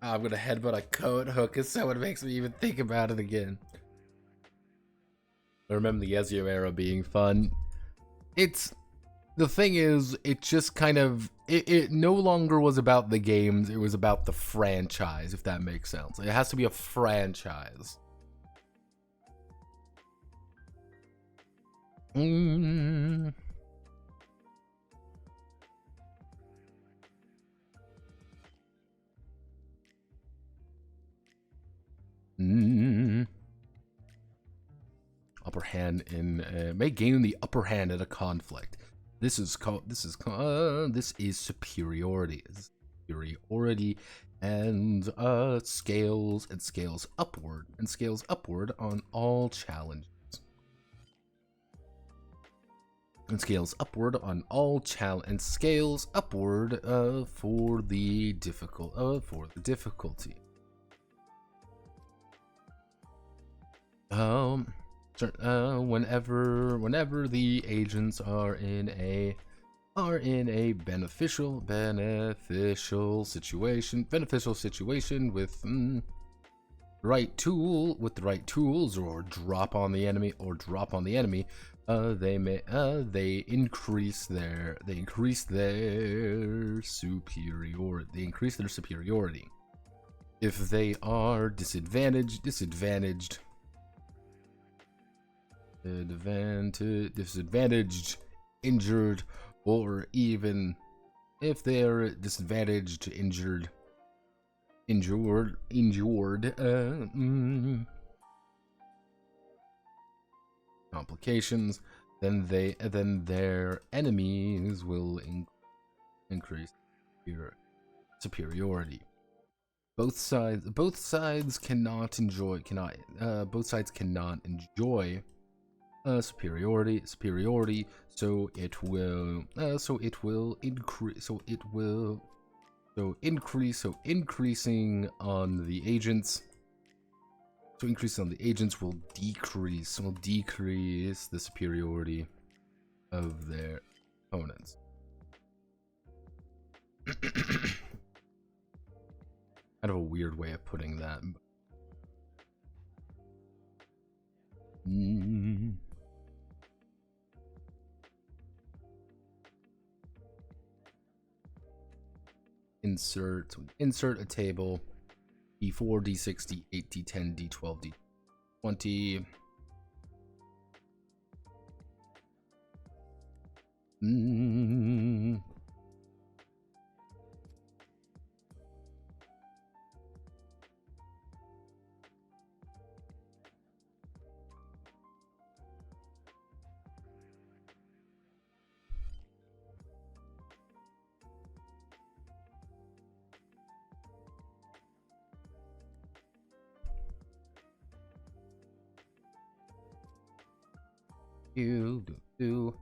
Speaker 2: I'm gonna headbutt a coat hook as someone makes me even think about it again. I remember the Ezio era being fun. The thing is, it just kind of, it no longer was about the games, it was about the franchise, if that makes sense. It has to be a franchise. Upper hand in may gain the upper hand at a conflict. This is superiority. Superiority and scales upward on all challenges. And scales upward on all and scales upward for the difficulty. Whenever the agents are in a beneficial situation with the right tools or drop on the enemy they increase their superiority. If they are disadvantaged, injured, or even if they're disadvantaged, injured, complications, then their enemies will increase your superiority. Both sides cannot enjoy superiority, so it will increasing on the agents. So increase on the agents will decrease the superiority of their opponents. Kind of a weird way of putting that. Insert a table. D4, D6, D8, D10, D12, D20. Do.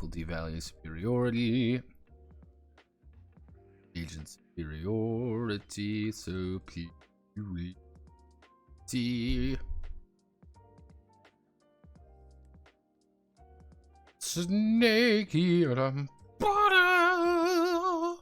Speaker 2: difficulty value superiority. Agent superiority, superiority. Snake eater butter.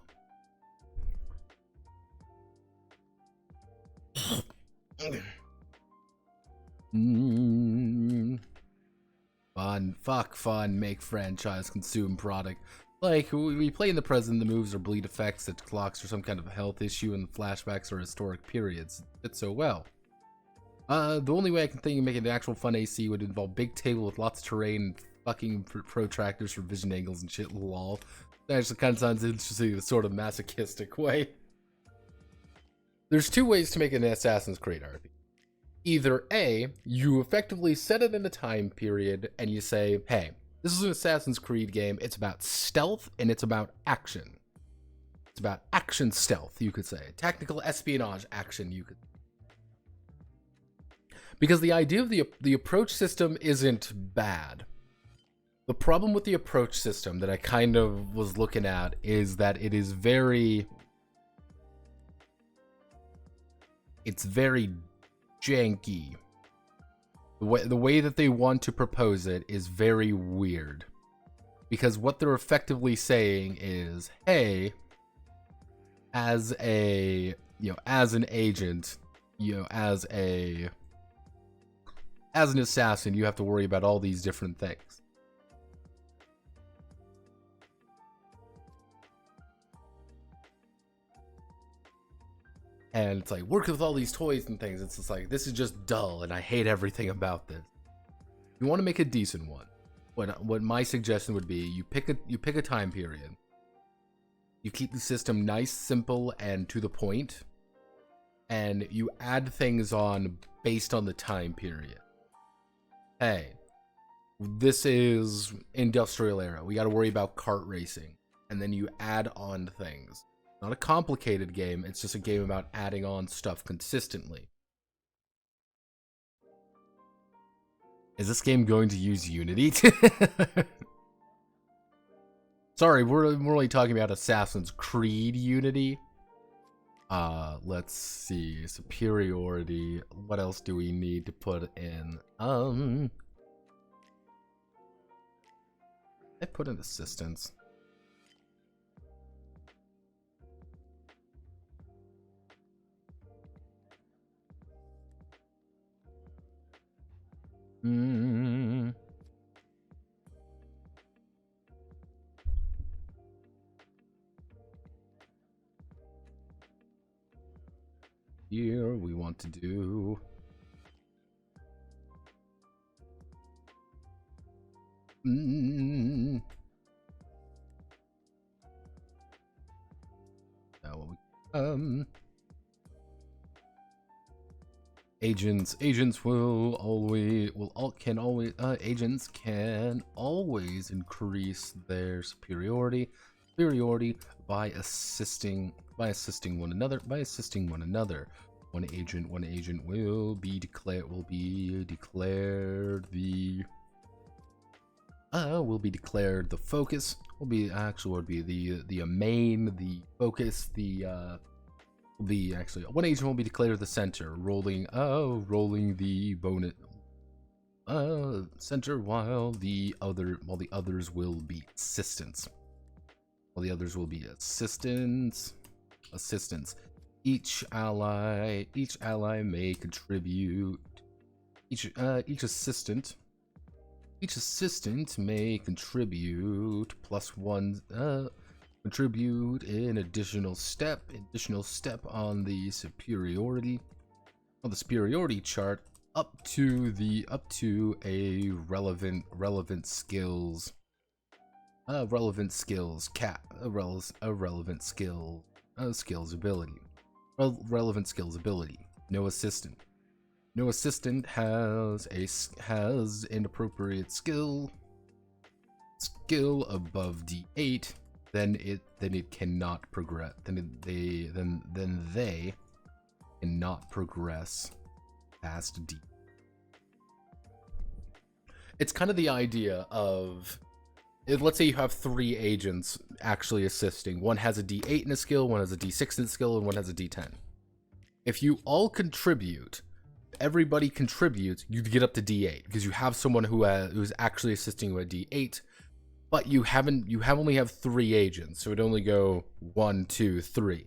Speaker 2: Fun, fuck fun, make franchise, consume product. Like, we play in the present, the moves or bleed effects, that clocks or some kind of health issue, and the flashbacks or historic periods. It's so well. The only way I can think of making an actual fun AC would involve big table with lots of terrain and fucking protractors for vision angles and shit, lol. That actually kind of sounds interesting in a sort of masochistic way. There's two ways to make an Assassin's Creed RPG. Either A, you effectively set it in a time period and you say, hey, this is an Assassin's Creed game, it's about stealth and it's about action. It's about action stealth, you could say. Tactical espionage action, you could. Because the idea of the approach system isn't bad. The problem with the approach system that I kind of was looking at is that it is very... It's very janky. The way that they want to propose it is very weird. Because what they're effectively saying is, hey, as a, as an agent, as an assassin, you have to worry about all these different things. And it's like, work with all these toys and things. It's just like, this is just dull, and I hate everything about this. You want to make a decent one. What my suggestion would be, you pick a time period. You keep the system nice, simple, and to the point. And you add things on based on the time period. Hey, this is industrial era. We got to worry about kart racing. And then you add on things. Not a complicated game, it's just a game about adding on stuff consistently. Is this game going to use Unity? Sorry, we're only talking about Assassin's Creed Unity. Let's see. Superiority. What else do we need to put in? I put in assistance. Here we want to do agents can always increase their superiority by assisting one another. One agent will be declared the focus. One agent will be declared the center, rolling the bonus center, while the others will be assistants. Each ally may contribute. Each assistant may contribute +1. Contribute an additional step on the superiority chart up to a relevant skills cap, relevant skills ability. No assistant has an appropriate skill above D8. Then it cannot progress. Then they cannot progress past D. It's kind of the idea of let's say you have 3 agents actually assisting. One has a D8 in a skill, one has a D6 in a skill, and one has a D10. If you all contribute, everybody contributes, you get up to D8 because you have someone who's actually assisting with a D8, but you only have 3 agents, so it only go 1, 2, 3.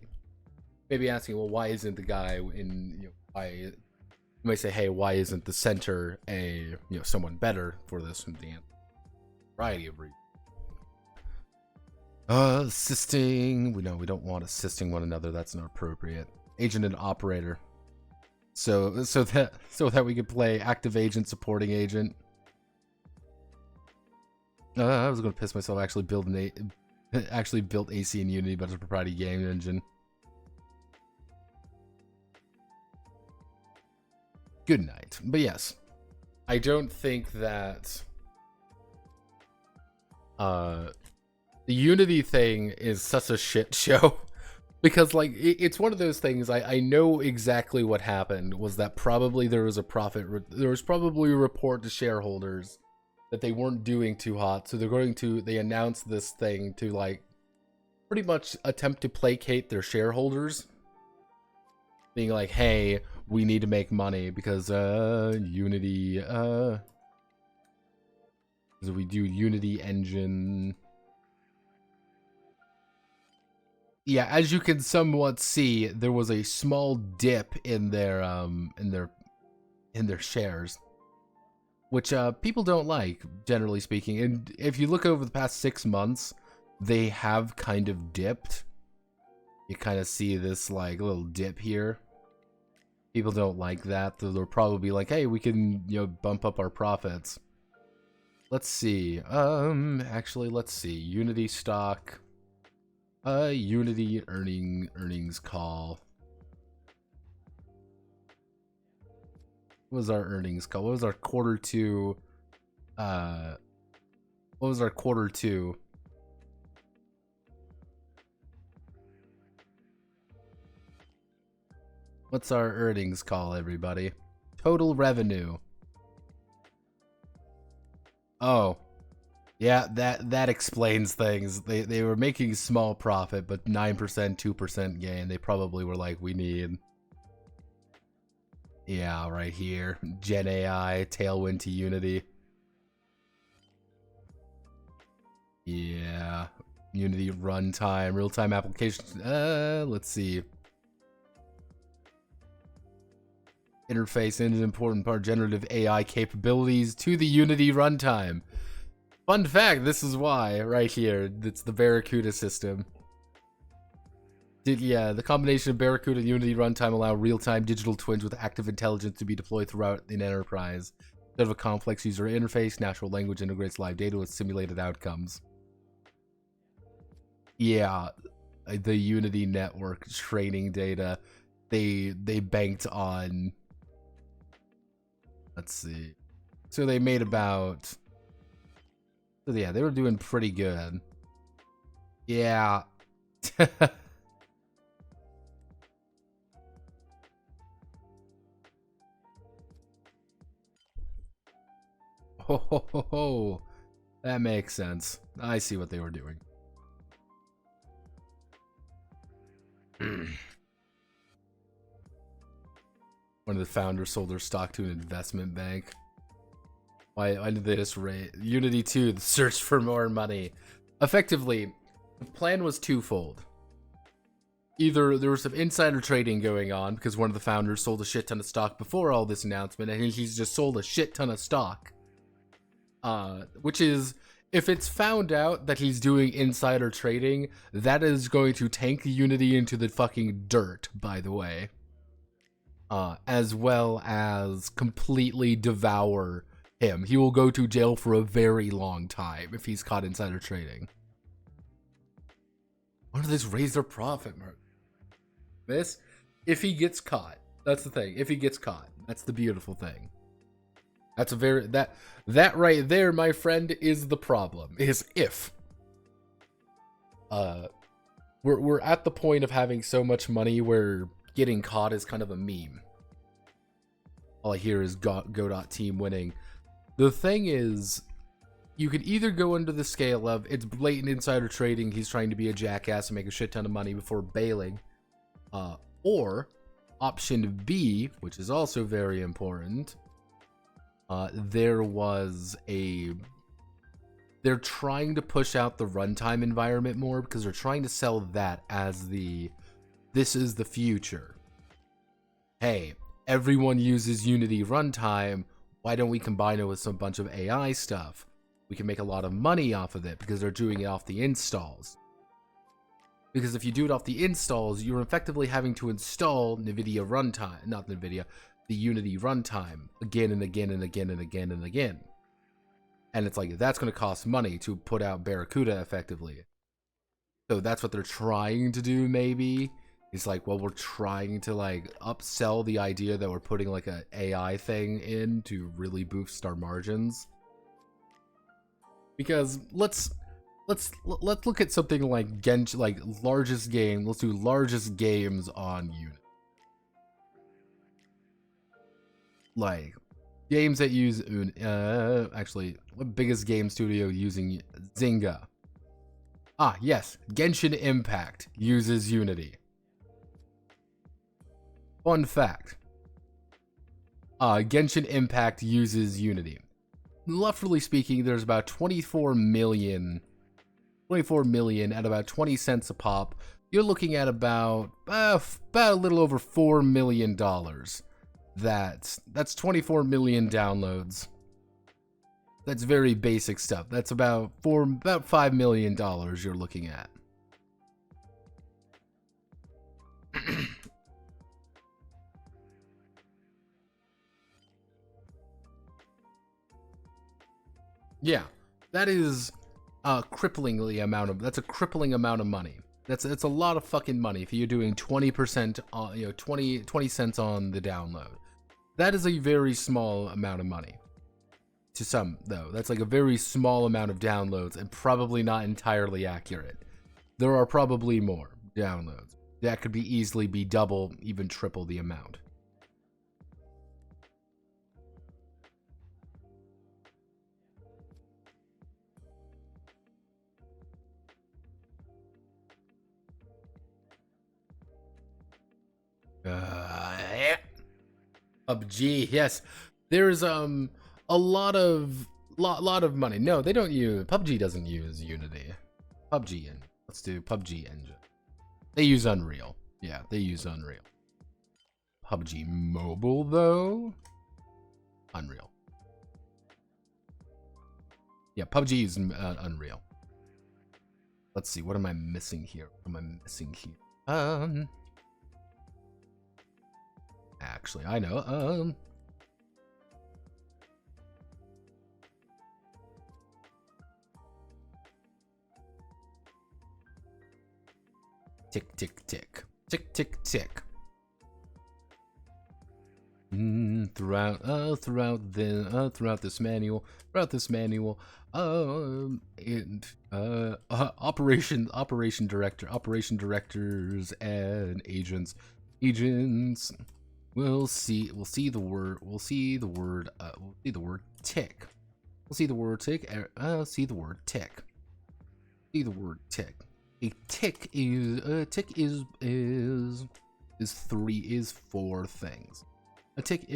Speaker 2: Maybe asking, well, why isn't the guy why? You might say, hey, why isn't the center someone better for this? From the variety of reasons. Assisting. We don't want assisting one another. That's not appropriate. Agent and operator. So that we could play active agent, supporting agent. I was gonna piss myself. Actually built AC in Unity, but it's a proprietary game engine. Good night. But yes, I don't think that the Unity thing is such a shit show. Because, like, it's one of those things, I know exactly what happened, was that probably there was there was probably a report to shareholders that they weren't doing too hot, so they announced this thing to, like, pretty much attempt to placate their shareholders. Being like, hey, we need to make money because, Unity, because we do Unity engine... Yeah, as you can somewhat see, there was a small dip in their shares, which people don't like, generally speaking. And if you look over the past 6 months, they have kind of dipped. You kind of see this like little dip here. People don't like that. They're probably like, "Hey, we can bump up our profits." Let's see. Actually, let's see. Unity stock. Unity earnings call. What was our earnings call? What was our quarter two? What was our quarter two? What's our earnings call, everybody? Total revenue. Oh. Yeah, that explains things. They were making small profit, but 9%, 2% gain. They probably were like, we need... Yeah, right here. Gen AI, tailwind to Unity. Yeah. Unity runtime, real-time applications. Let's see. Interface is an important part. Generative AI capabilities to the Unity runtime. Fun fact, this is why, right here, it's the Barracuda system. Yeah, the combination of Barracuda and Unity runtime allow real-time digital twins with active intelligence to be deployed throughout an enterprise. Instead of a complex user interface, natural language integrates live data with simulated outcomes. Yeah, the Unity network training data, they banked on... Let's see. So they made about... So yeah, they were doing pretty good. Yeah. Oh, that makes sense. I see what they were doing. One of the founders sold their stock to an investment bank. Why did they just raise Unity 2, the search for more money? Effectively, the plan was twofold. Either there was some insider trading going on because one of the founders sold a shit ton of stock before all this announcement, and he's just sold a shit ton of stock. Which is, if it's found out that he's doing insider trading, that is going to tank Unity into the fucking dirt, by the way. As well as completely devour him. He will go to jail for a very long time if he's caught insider trading. Why don't they just raise their profit margin? This, if he gets caught, that's the thing. If he gets caught, that's the beautiful thing. That's a very that right there, my friend, is the problem. Is if we're at the point of having so much money where getting caught is kind of a meme. All I hear is Go.Team winning. The thing is, you could either go under the scale of it's blatant insider trading, he's trying to be a jackass and make a shit ton of money before bailing, or option B, which is also very important, they're trying to push out the runtime environment more because they're trying to sell that as this is the future. Hey, everyone uses Unity runtime. Why don't we combine it with some bunch of AI stuff? We can make a lot of money off of it because they're doing it off the installs. Because if you do it off the installs, you're effectively having to install NVIDIA runtime, not NVIDIA, the Unity runtime again and again and again and again and again. And it's like, that's going to cost money to put out Barracuda effectively. So that's what they're trying to do, maybe. It's like, well, we're trying to like upsell the idea that we're putting like an AI thing in to really boost our margins. Because let's look at something like Genshin, like largest game. Let's do largest games on Unity. Like games that use actually, what biggest game studio using Zynga? Ah, yes, Genshin Impact uses Unity. Fun fact. Genshin Impact uses Unity. Roughly speaking, there's about 24 million at about 20 cents a pop. You're looking at about a little over $4 million. That's 24 million downloads. That's very basic stuff. That's about $5 million you're looking at. Yeah, that is a crippling amount of money. That's a lot of fucking money if you're doing 20% on 20 cents on the download. That is a very small amount of money. To some though, that's like a very small amount of downloads and probably not entirely accurate. There are probably more downloads. That could easily be double, even triple the amount. PUBG, yes. There's a lot of money. No, they don't use PUBG doesn't use Unity. Let's do PUBG engine. They use Unreal. Yeah, they use Unreal. PUBG Mobile though, Unreal. Yeah, PUBG uses Unreal. Let's see, what am I missing here? Actually, I know. Tick, tick, tick. Tick, tick, tick. Throughout this manual, operation directors and agents we'll see the word tick. A tick is four things. A tick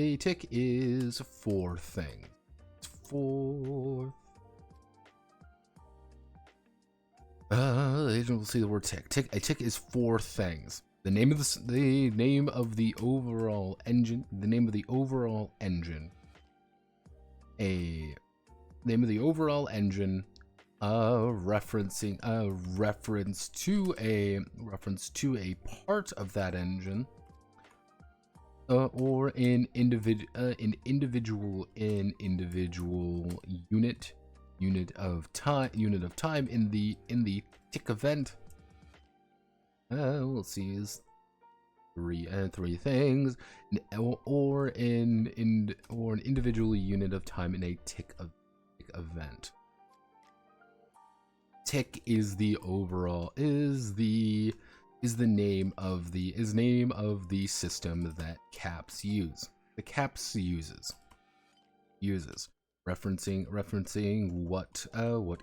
Speaker 2: is four things. Agent will see the word tick. A tick is four things. The name of the overall engine. Referencing a reference to a part of that engine, or an individual unit of time in the tick event. We'll see is three things, or an individual unit of time in a tick event. Tick is the name of the system that CAPS uses. referencing what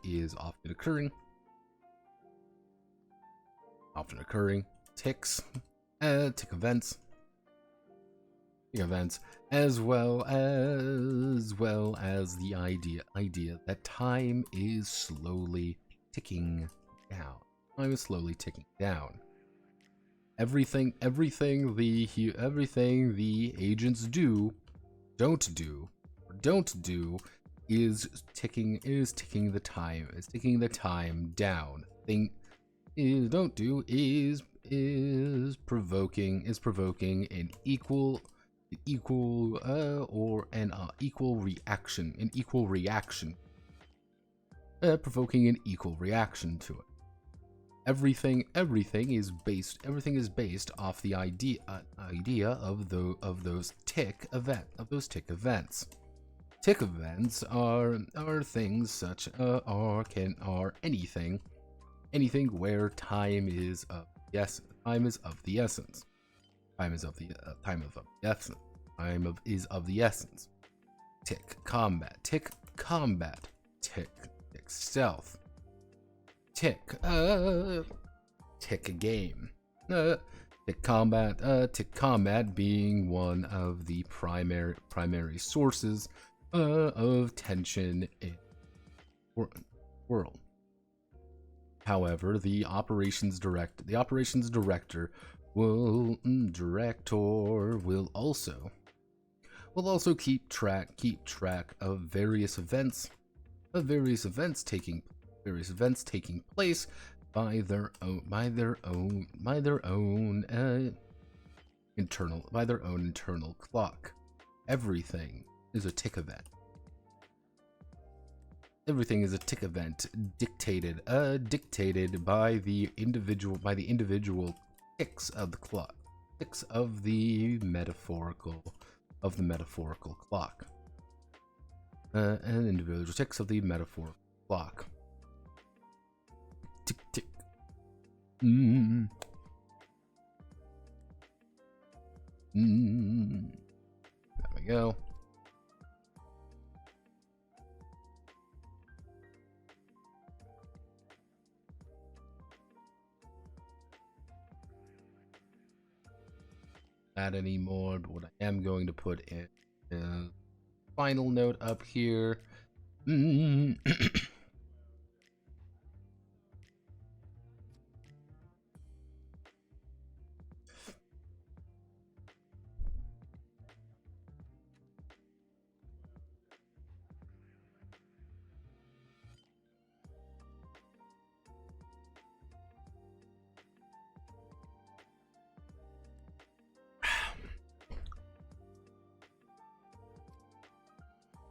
Speaker 2: is often occurring. Often occurring ticks, tick events, as well as the idea that time is slowly ticking down. Time is slowly ticking down. Everything the agents don't do is ticking the time down. Don't do is provoking an equal reaction, provoking an equal reaction to it. Everything is based off the idea of those tick events. Tick events are things such are anything where time is of the essence. Time is of the essence. Tick combat. Tick stealth. Tick game. Tick combat being one of the primary sources of tension in the world. However, the operations director will also keep track of various events taking place by their own internal clock. Everything is a tick event. Everything is a tick event dictated by the individual ticks of the clock, ticks of the metaphorical clock, and individual ticks of the metaphorical clock. Tick tick. There we go. Not anymore, but what I am going to put in is final note up here.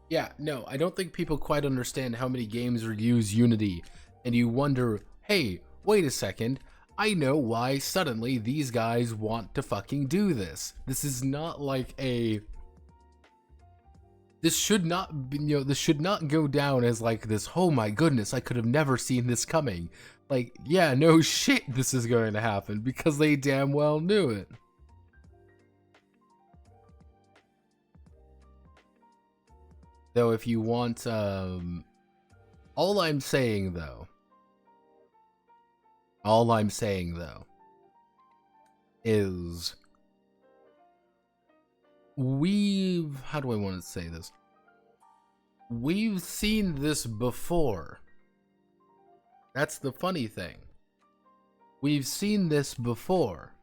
Speaker 2: Yeah, no, I don't think people quite understand how many games use Unity, and you wonder, hey, wait a second, I know why suddenly these guys want to fucking do this. This is not like this should not be, this should not go down as like this, oh my goodness, I could have never seen this coming. Like, yeah, no shit this is going to happen, because they damn well knew it. Though if you want, all I'm saying though is how do I want to say this? We've seen this before. That's the funny thing. We've seen this before.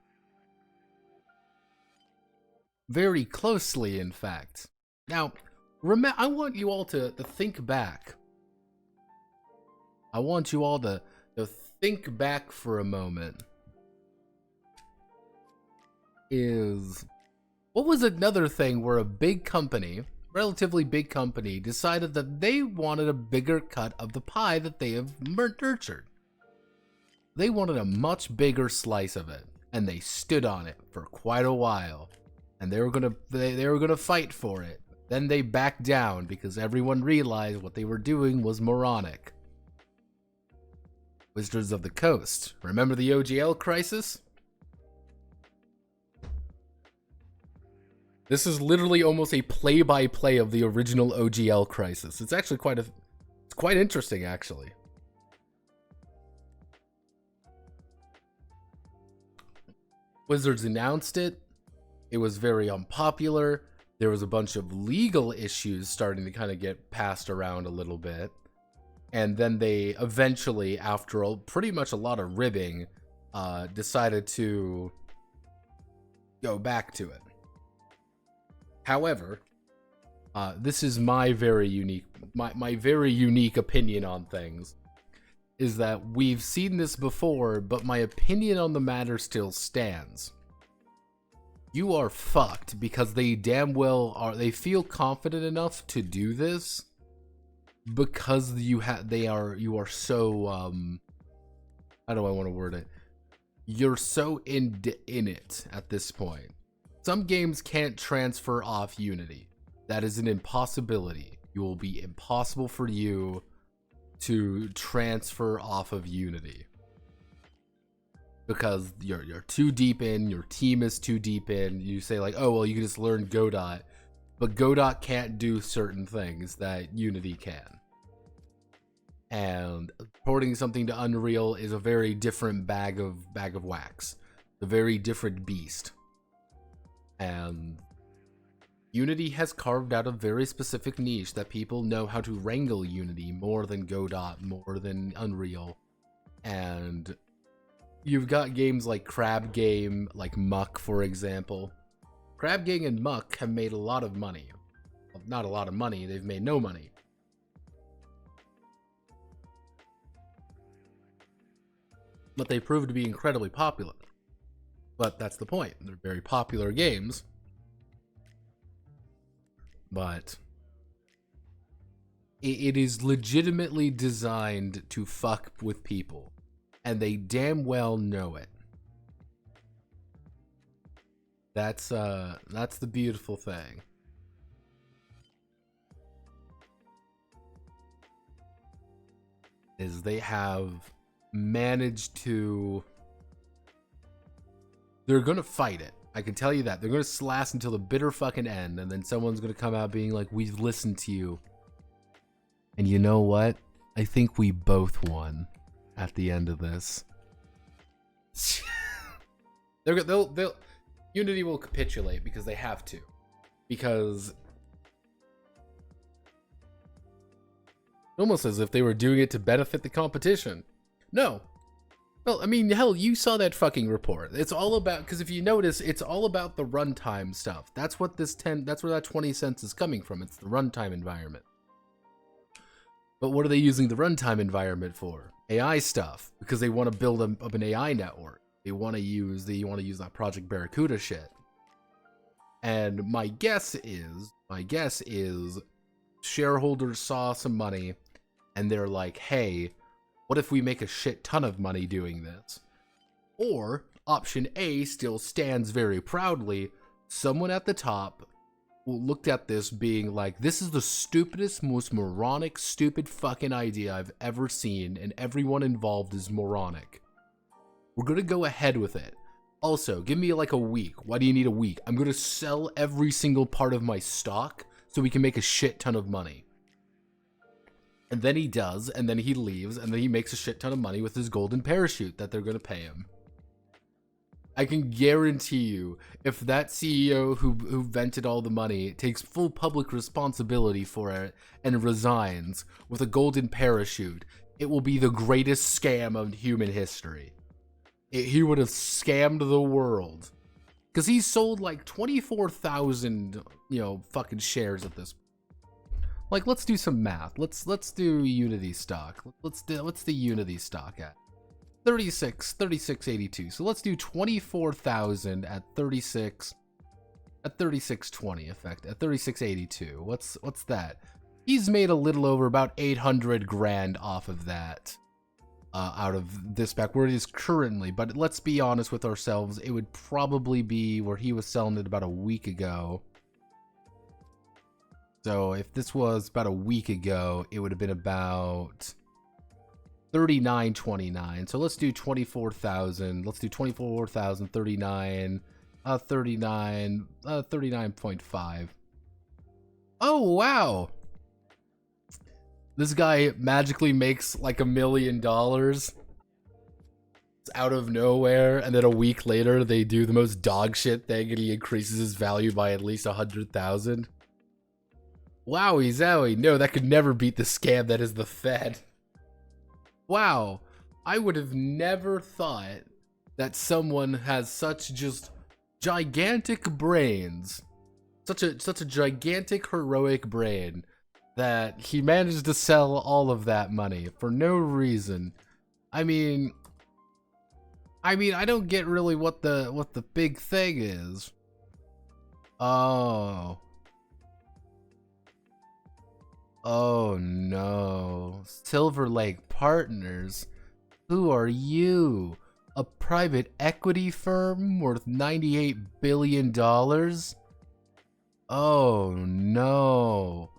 Speaker 2: Very closely, in fact. Now, I want you all to think back. I want you all to think back for a moment. What was another thing where a big company, relatively big company, decided that they wanted a bigger cut of the pie that they have nurtured? They wanted a much bigger slice of it, and they stood on it for quite a while, and they were gonna fight for it. Then they backed down because everyone realized what they were doing was moronic. Wizards of the Coast. Remember the OGL crisis? This is literally almost a play-by-play of the original OGL Crisis. It's actually it's quite interesting, actually. Wizards announced it. It was very unpopular. There was a bunch of legal issues starting to kind of get passed around a little bit. And then they eventually, after pretty much a lot of ribbing, decided to go back to it. However, this is my very unique opinion on things, is that we've seen this before, but my opinion on the matter still stands. You are fucked because they damn well they feel confident enough to do this because you are so how do I want to word it? You're so in it at this point. Some games can't transfer off Unity. That is an impossibility. It will be impossible for you to transfer off of Unity. Because you're too deep in, your team is too deep in. You say like, oh, well, you can just learn Godot. But Godot can't do certain things that Unity can. And porting something to Unreal is a very different bag of wax. A very different beast. And Unity has carved out a very specific niche that people know how to wrangle Unity more than Godot, more than Unreal. And you've got games like Crab Game, like Muck, for example. Crab Game and Muck have made a lot of money. Well, not a lot of money, they've made no money. But they proved to be incredibly popular. But that's the point. They're very popular games. But it is legitimately designed to fuck with people. And they damn well know it. That's the beautiful thing. Is they have managed to... They're gonna fight it. I can tell you that. They're gonna slash until the bitter fucking end, and then someone's gonna come out being like, we've listened to you. And you know what? I think we both won at the end of this. they'll Unity will capitulate because they have to. Because almost as if they were doing it to benefit the competition. No. Well, I mean, hell, you saw that fucking report. It's all about, because if you notice, it's all about the runtime stuff. That's what that's where that 20 cents is coming from. It's the runtime environment. But what are they using the runtime environment for? AI stuff, because they want to build up an AI network. They want to use that Project Barracuda shit. And my guess is shareholders saw some money and they're like, hey, what if we make a shit ton of money doing this? Or option A still stands very proudly. Someone at the top looked at this being like, this is the stupidest, most moronic, stupid fucking idea I've ever seen, and everyone involved is moronic. We're gonna go ahead with it. Also, give me like a week. Why do you need a week? I'm gonna sell every single part of my stock so we can make a shit ton of money. And then he does, and then he leaves, and then he makes a shit ton of money with his golden parachute that they're gonna pay him. I can guarantee you, if that CEO who vented all the money takes full public responsibility for it and resigns with a golden parachute, it will be the greatest scam of human history. He would have scammed the world. Because he sold like 24,000, fucking shares at this point. Like, let's do some math. Let's do Unity stock. What's the Unity stock at? 36.82. So let's do 24,000 at 36.20 effect at 36.82. What's that? He's made a little over about 800 grand off of that. Out of this back where it is currently, but let's be honest with ourselves, it would probably be where he was selling it about a week ago. So if this was about a week ago, it would have been about 39.29. So let's do 24,000. Let's do 24,039. 39.5. Oh, wow. This guy magically makes like $1 million out of nowhere, and then a week later they do the most dog shit thing and he increases his value by at least 100,000. Wowie zowie. No, that could never beat the scam that is the Fed. Wow. I would have never thought that someone has such just gigantic brains, such a gigantic heroic brain, that he managed to sell all of that money for no reason. I mean, I don't get really what the big thing is. Oh no. Silver Lake Partners? Who are you? A private equity firm worth $98 billion? Oh no.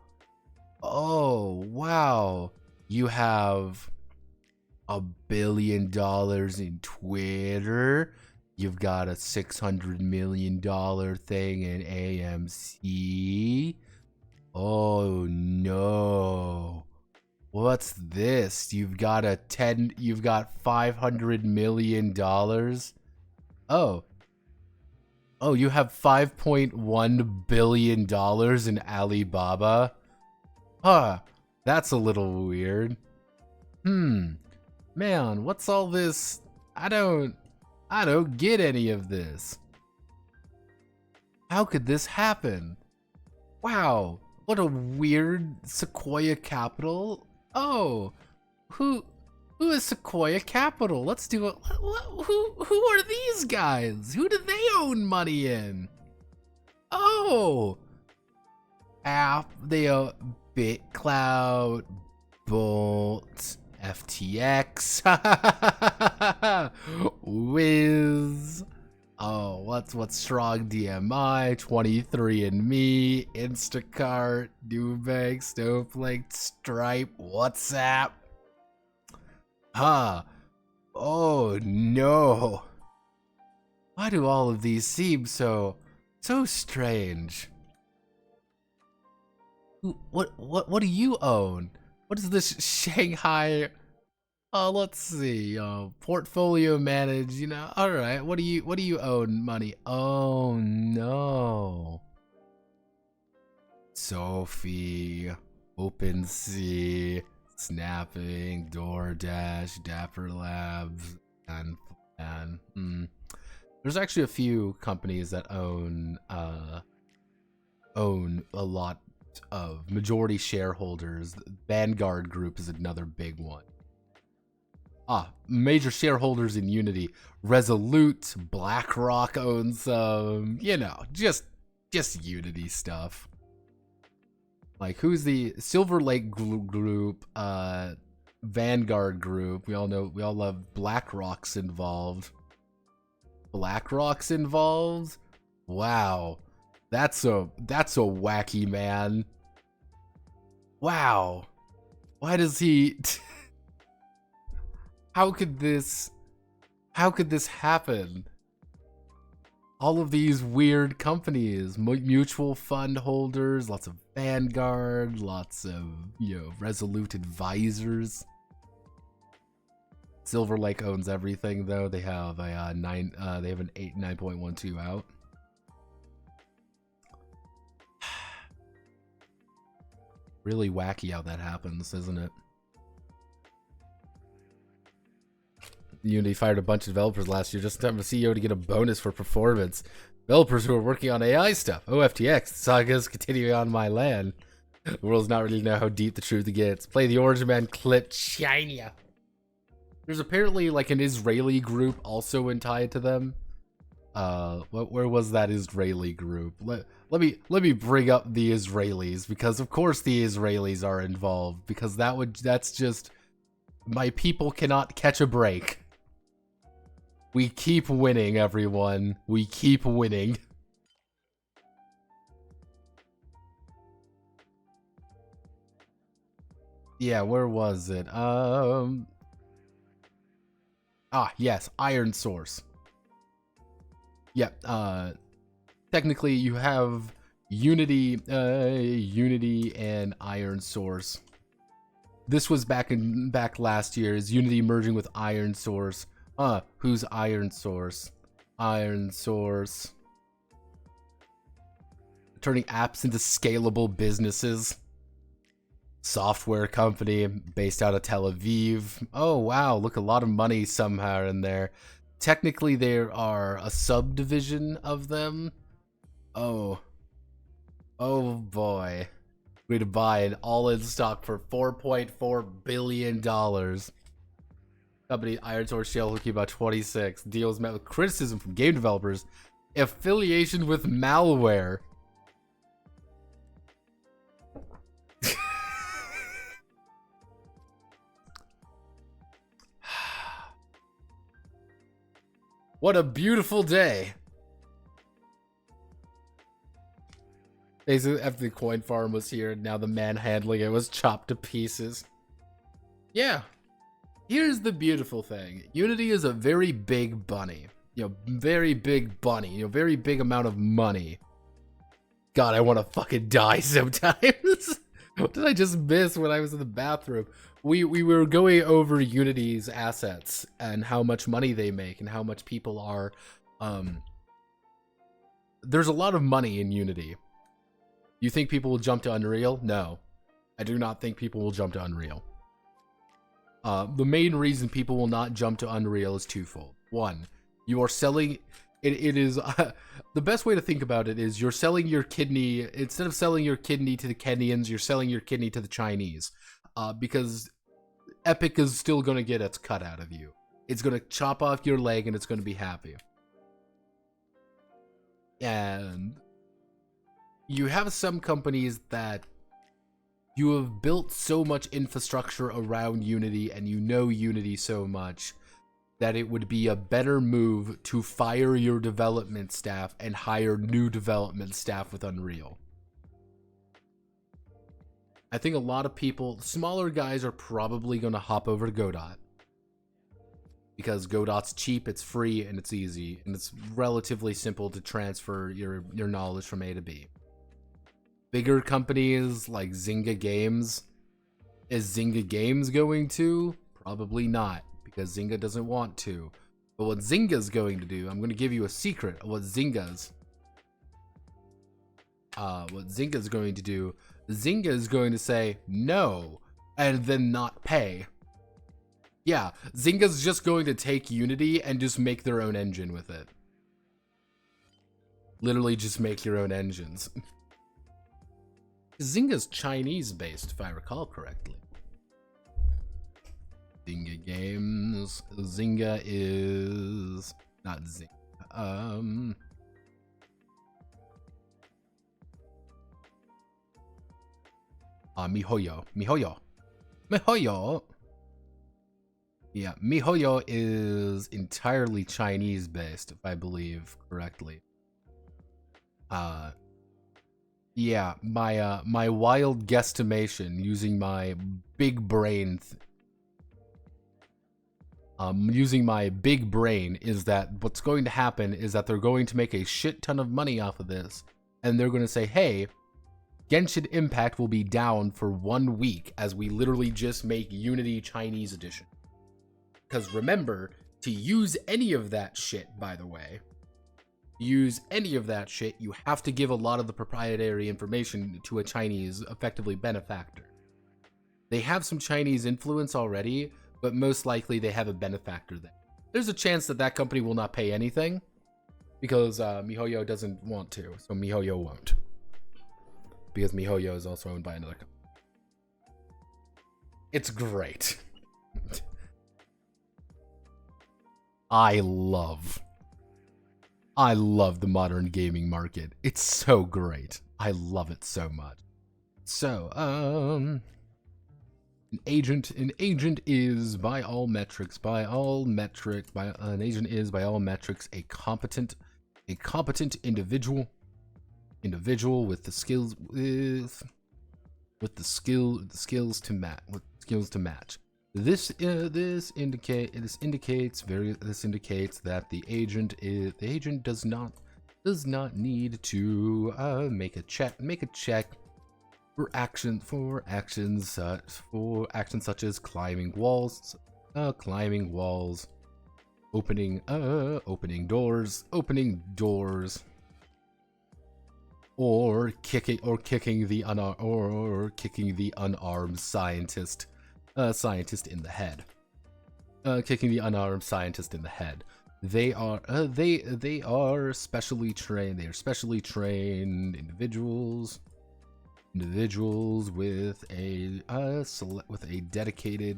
Speaker 2: Oh wow. You have $1 billion in Twitter. You've got a $600 million thing in AMC. Oh no. What's this? You've got $500 million. Oh. Oh, you have $5.1 billion in Alibaba? Huh. That's a little weird. Man, what's all this? I don't get any of this. How could this happen? Wow, what a weird Sequoia Capital. Oh, who is Sequoia Capital? Let's do it. Who are these guys? Who do they own money in? Oh, they own BitCloud, Bolt, FTX, Wiz. Oh, what's Strong DMI, 23andMe, Instacart, Nubank, Snowflake, Stripe, WhatsApp. Huh. Oh no. Why do all of these seem so strange? What do you own? What is this Shanghai? Let's see. Portfolio manage. All right. What do you own money? Oh no. Sophie, OpenSea, Snapping, DoorDash, Dapper Labs, and There's actually a few companies that own a lot of majority shareholders. Vanguard Group is another big one. Major shareholders in Unity. Resolute, BlackRock owns some, just Unity stuff. Like, who's the Silver Lake Group, Vanguard Group? We all love BlackRock's involved. BlackRock's involved? Wow. That's a wacky man. Wow. Why does he How could this happen? All of these weird companies, mutual fund holders, lots of Vanguard, lots of, Resolute advisors. Silver Lake owns everything though. They have a 9.12 out. Really wacky how that happens, isn't it? Unity fired a bunch of developers last year just in time for CEO to get a bonus for performance. Developers who are working on AI stuff. Oh, FTX. The saga's continuing on my land. The world's not really know how deep the truth gets. Play the Orange Man clip. China. There's apparently like an Israeli group also tied to them. Where was that Israeli group? Let me bring up the Israelis, because of course the Israelis are involved, because that's just, my people cannot catch a break. We keep winning, everyone. We keep winning. Yeah, where was it? Yes, Iron Source. Yeah, technically you have Unity, Unity and Iron Source. This was back last year. Is Unity merging with Iron Source? Who's Iron Source? Iron Source. Turning apps into scalable businesses. Software company based out of Tel Aviv. Oh wow, look, a lot of money somehow in there. Technically, there are a subdivision of them. Oh boy. We're to buy an all-in stock for $4.4 billion. Company Iron Source Shell looking about 26. Deals met with criticism from game developers. Affiliation with malware. What a beautiful day. Basically, after the coin farm was here, now the man handling it was chopped to pieces. Yeah. Here's the beautiful thing. Unity is a very big bunny. You know, very big bunny. You know, very big amount of money. God, I want to fucking die sometimes. What did I just miss when I was in the bathroom? We were going over Unity's assets and how much money they make and how much people are... There's a lot of money in Unity. You think people will jump to Unreal? No. I do not think people will jump to Unreal. The main reason people will not jump to Unreal is twofold. One, you are selling... It is... the best way to think about it is you're selling your kidney... Instead of selling your kidney to the Kenyans, you're selling your kidney to the Chinese. Because Epic is still going to get its cut out of you. It's going to chop off your leg and it's going to be happy. And... you have some companies that you have built so much infrastructure around Unity and you know Unity so much that it would be a better move to fire your development staff and hire new development staff with Unreal. I think a lot of people, smaller guys, are probably going to hop over to Godot. Because Godot's cheap, it's free, and it's easy, and it's relatively simple to transfer your knowledge from A to B. Bigger companies like Zynga Games, is Zynga Games going to? Probably not, because Zynga doesn't want to. But what Zynga's going to do, I'm going to give you a secret of what Zynga's going to do. Zynga is going to say no, and then not pay. Yeah, Zynga's just going to take Unity and just make their own engine with it. Literally just make your own engines. Zynga's Chinese-based, if I recall correctly. Zynga Games. Zynga is... not Zynga. MiHoYo. Yeah, MiHoYo is entirely Chinese-based, if I believe correctly. Yeah, my wild guesstimation using my big brain, is that what's going to happen is that they're going to make a shit ton of money off of this, and they're going to say, hey, Genshin Impact will be down for 1 week as we literally just make Unity Chinese Edition. Because remember, to use any of that shit, by the way, you have to give a lot of the proprietary information to a Chinese, effectively, benefactor. They have some Chinese influence already, but most likely they have a benefactor there. There's a chance that that company will not pay anything, because MiHoYo doesn't want to, so MiHoYo won't. Because MiHoYo is also owned by another company. It's great. I love the modern gaming market. It's so great. I love it so much. So, an agent is by all metrics a competent individual with the skills to match. This indicates that the agent does not need to make a check for actions such as climbing walls, opening doors, or kicking the unarmed scientist in the head. Kicking the unarmed scientist in the head. They are specially trained. They are specially trained individuals with a dedicated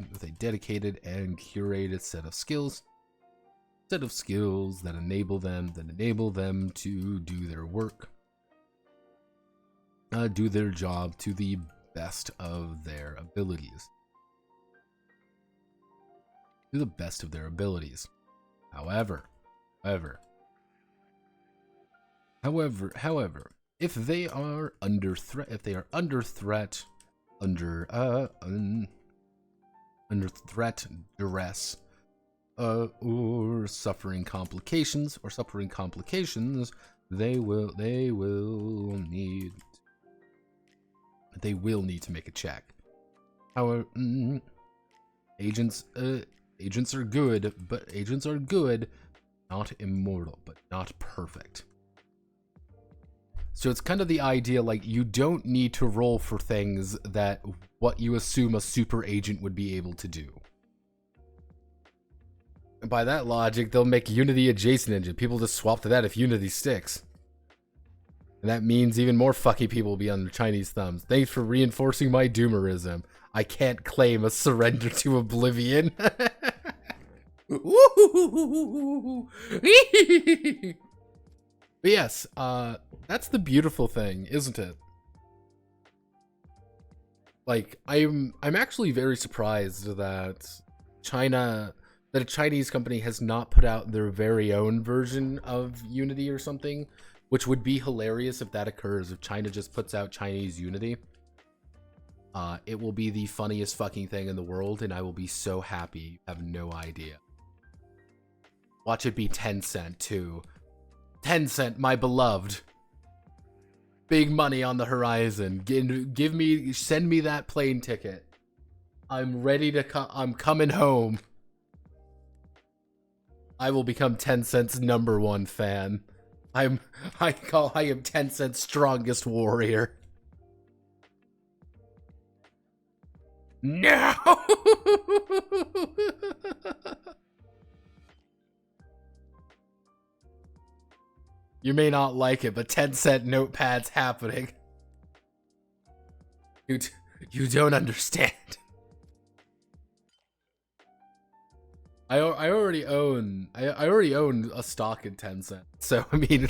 Speaker 2: and curated set of skills that enable them to do their work, do their job to the best of their abilities. However, if they are under threat, duress, or suffering complications, they will need to make a check. However, agents are good, not immortal, but not perfect. So it's kind of the idea, like, you don't need to roll for things that what you assume a super agent would be able to do. And by that logic, they'll make Unity a JSON engine. People just swap to that if Unity sticks. And that means even more fucky people will be under Chinese thumbs. Thanks for reinforcing my doomerism. I can't claim a surrender to oblivion. But yes, that's the beautiful thing, isn't it? Like, I'm actually very surprised that a Chinese company has not put out their very own version of Unity or something, which would be hilarious if that occurs, if China just puts out Chinese Unity. It will be the funniest fucking thing in the world, and I will be so happy. You have no idea. Watch it be Tencent, too. Tencent, my beloved. Big money on the horizon. Send me that plane ticket. I'm ready to come. I'm coming home. I will become Tencent's #1 fan. I am Tencent's strongest warrior. No! You may not like it, but Tencent Notepad's happening. You don't understand. I already own a stock in Tencent, so I mean,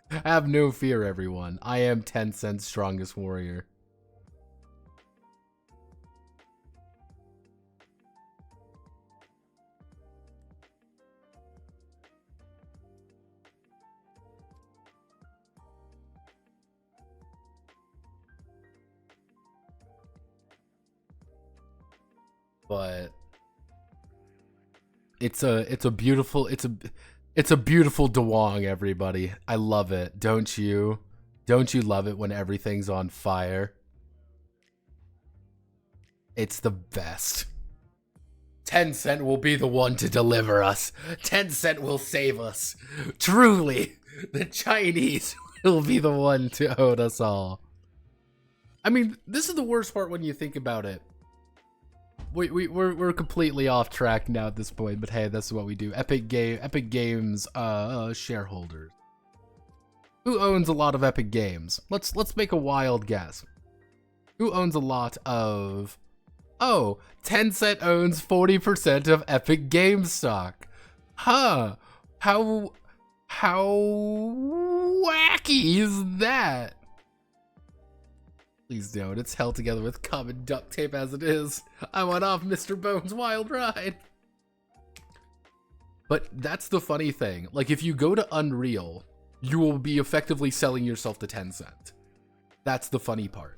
Speaker 2: have no fear, everyone. I am Tencent's strongest warrior. But it's a beautiful Dewang, everybody. I love it. Don't you love it when everything's on fire? It's the best. Tencent will be the one to deliver us. Tencent will save us. Truly, the Chinese will be the one to own us all. I mean, this is the worst part when you think about it. We're completely off track now at this point, but hey, that's what we do. Epic Games shareholders. Who owns a lot of Epic Games? Let's make a wild guess. Who owns a lot of... Oh, Tencent owns 40% of Epic Games stock. Huh. How wacky is that? Please don't. It's held together with common duct tape as it is. I went off Mr. Bones' wild ride. But that's the funny thing. Like, if you go to Unreal, you will be effectively selling yourself to Tencent. That's the funny part.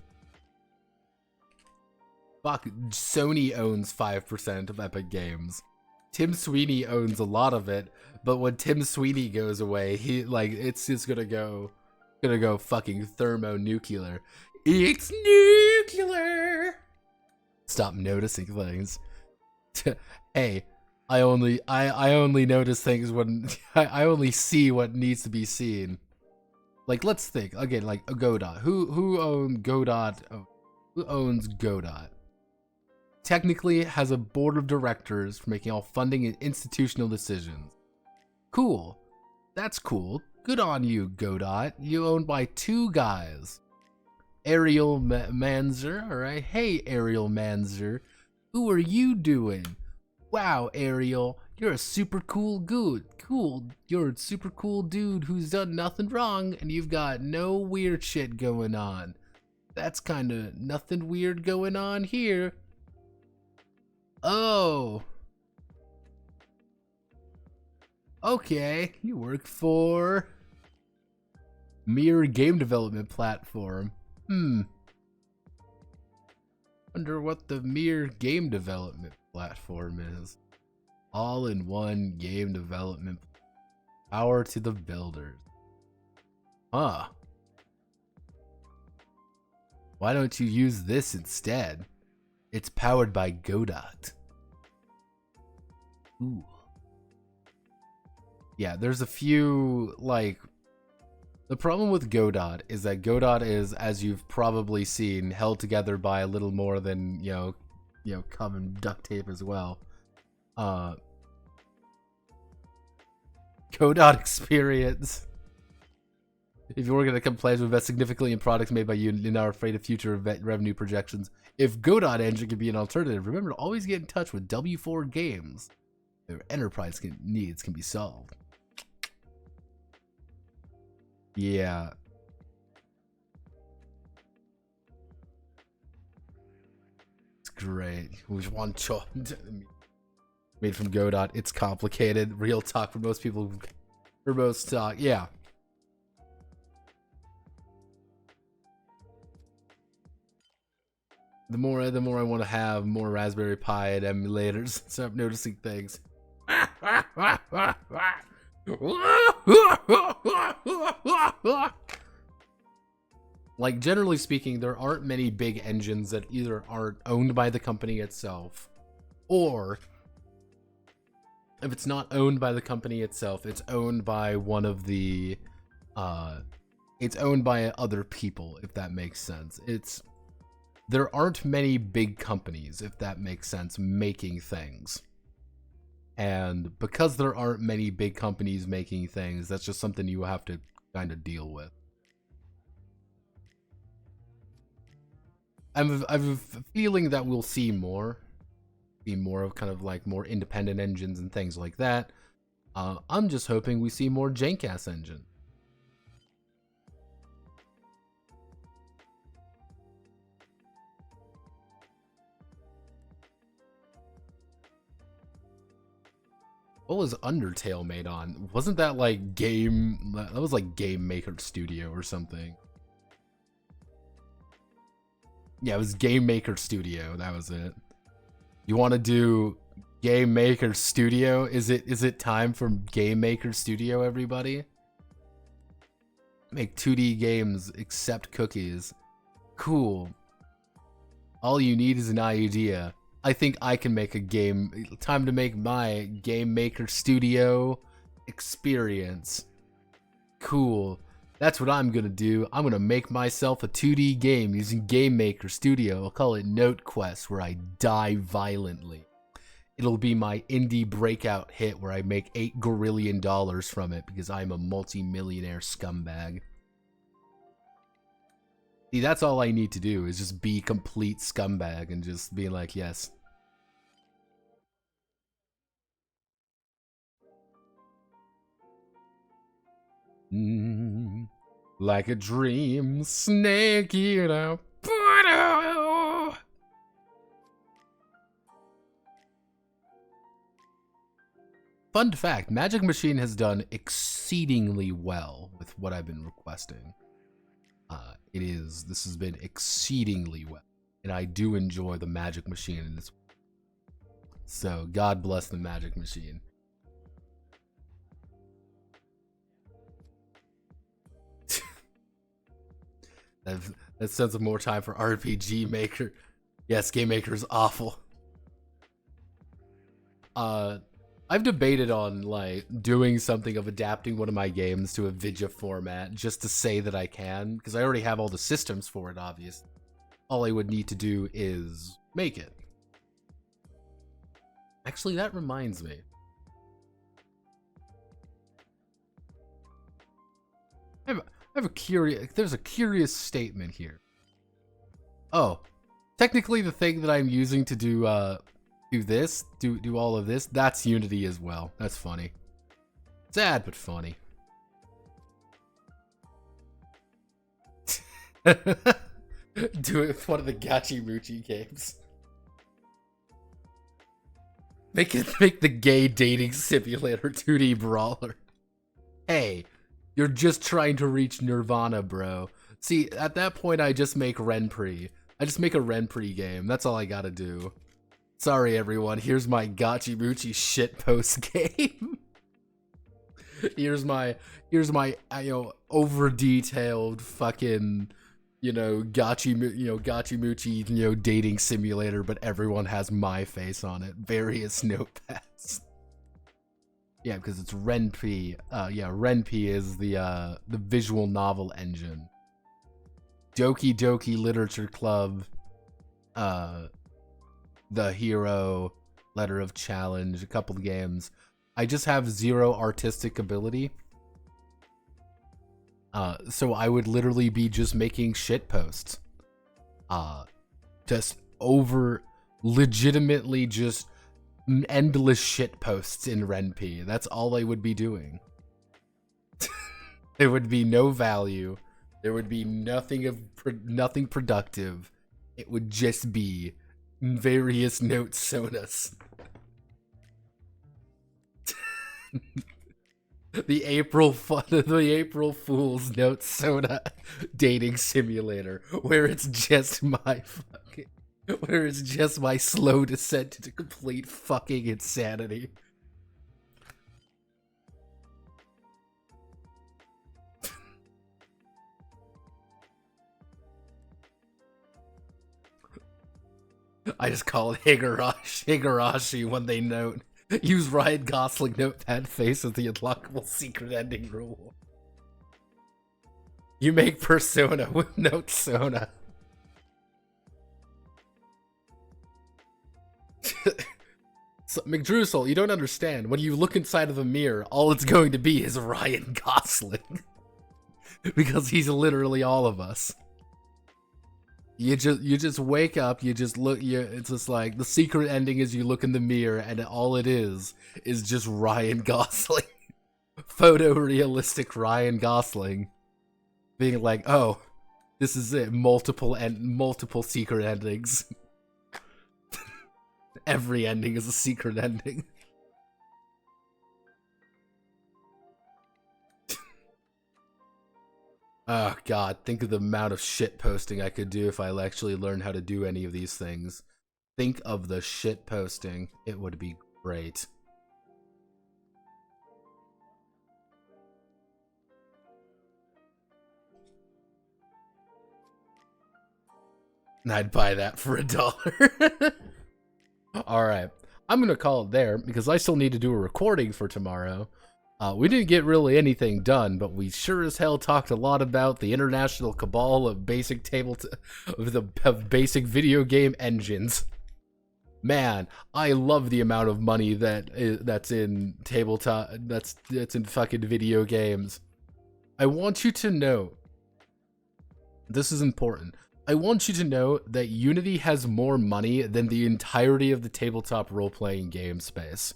Speaker 2: Fuck, Sony owns 5% of Epic Games. Tim Sweeney owns a lot of it, but when Tim Sweeney goes away, it's just gonna go fucking thermonuclear. It's nuclear. Stop noticing things. Hey, I only notice things when I only see what needs to be seen. Like, let's think again. Like Godot. Who owns Godot? Who owns Godot? Technically has a board of directors for making all funding and institutional decisions. Cool. That's cool. Good on you, Godot. You owned by 2 guys. Ariel Manzer, alright? Hey, Ariel Manzer. Who are you doing? Wow, Ariel. You're a super cool dude. Cool. You're a super cool dude who's done nothing wrong, and you've got no weird shit going on. That's kinda nothing weird going on here. Oh. Okay, you work for Mirror Game Development Platform. Wonder what the Mirror Game Development Platform is. All-in-one game development. Power to the builders. Huh. Why don't you use this instead? It's powered by Godot. Ooh. Yeah, there's a few, like... The problem with Godot is that Godot is, as you've probably seen, held together by a little more than, you know, common duct tape as well. Godot experience. If you were going to complain to invest significantly in products made by you and are afraid of future revenue projections, if Godot Engine can be an alternative, remember to always get in touch with W4 Games. Their enterprise needs can be solved. Yeah. It's great. Which one made from Godot. It's complicated. Real talk for most people. For most talk. Yeah. The more I want to have more Raspberry Pi and emulators, start noticing things. Like, generally speaking, there aren't many big engines that either aren't owned by the company itself, or if it's not owned by the company itself, it's owned by one of the it's owned by other people, if that makes sense. There aren't many big companies, if that makes sense, making things. And because there aren't many big companies making things, that's just something you have to kind of deal with. I have a feeling that we'll see more of kind of like more independent engines and things like that. I'm just hoping we see more jank-ass engine. What was Undertale made on? Wasn't that like that was like Game Maker Studio or something? Yeah, it was Game Maker Studio. That was it. You want to do Game Maker Studio? Is it time for Game Maker Studio, everybody? Make 2D games, accept cookies. Cool. All you need is an idea. I think I can make a game. Time to make my Game Maker Studio experience. Cool. That's what I'm gonna do. I'm gonna make myself a 2D game using Game Maker Studio. I'll call it Note Quest, where I die violently. It'll be my indie breakout hit where I make $8 gorillion from it because I'm a multi-millionaire scumbag. See, that's all I need to do is just be complete scumbag and just be like, yes. Like a dream, snake in a bottle. Fun fact, Magic Machine has done exceedingly well with what I've been requesting. This has been exceedingly well. and I do enjoy the magic machine in this. So God bless the magic machine. That sends more time for RPG Maker. Yes, Game Maker is awful. I've debated on like doing something of adapting one of my games to a Vidya format just to say that I can, because I already have all the systems for it, obviously. All I would need to do is make it. Actually, that reminds me. I have a curious, there's a curious statement here. Oh, technically the thing that I'm using to do do all of this, that's Unity as well. That's funny. Sad, but funny. Do it with one of the Gachi Muchi games. Make the gay dating simulator 2D brawler. Hey, you're just trying to reach Nirvana, bro. See, at that point, I just make Renpri. I just make a Renpri game. That's all I gotta do. Sorry, everyone. Here's my Gachi Muchi shitpost game. here's my over detailed fucking Gachi Muchi dating simulator, but everyone has my face on it. Various notepads. Yeah, because it's Renpri. Renpri is the visual novel engine. Doki Doki Literature Club, The Hero, Letter of Challenge, a couple of games. I just have zero artistic ability. So I would literally be just making shit posts. Just legitimately just endless shit posts in Renpri. That's all I would be doing. There would be no value. There would be nothing productive. It would just be various note sonas. The April Fool's Note Soda dating simulator, where it's just my slow descent into complete fucking insanity. I just call it Higurashi when they note. Use Ryan Gosling notepad face as the unlockable secret ending rule. You make Persona with Note Sona. So, McDrussel, you don't understand. When you look inside of the mirror, all it's going to be is Ryan Gosling. Because he's literally all of us. You just wake up, you just look, it's just like, the secret ending is you look in the mirror and all it is just Ryan Gosling. Photorealistic Ryan Gosling. Being like, oh, this is it, multiple secret endings. Every ending is a secret ending. Oh god, think of the amount of shit posting I could do if I actually learned how to do any of these things. Think of the shit posting. It would be great. And I'd buy that for $1. Alright, I'm gonna call it there because I still need to do a recording for tomorrow. We didn't get really anything done, but we sure as hell talked a lot about the international cabal of basic basic video game engines. Man, I love the amount of money that's in tabletop, that's in fucking video games. I want you to know, this is important. I want you to know that Unity has more money than the entirety of the tabletop role-playing game space.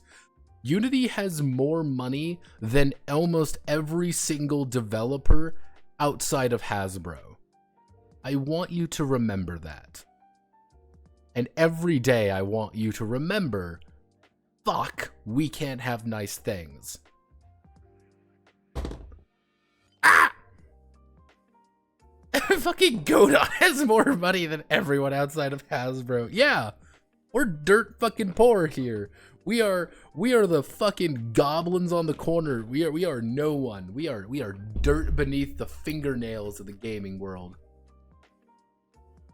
Speaker 2: Unity has more money than almost every single developer outside of Hasbro. I want you to remember that. And every day I want you to remember, fuck, we can't have nice things. Ah! fucking Godot has more money than everyone outside of Hasbro. Yeah, we're dirt fucking poor here. We are the fucking goblins on the corner. We are no one. We are dirt beneath the fingernails of the gaming world.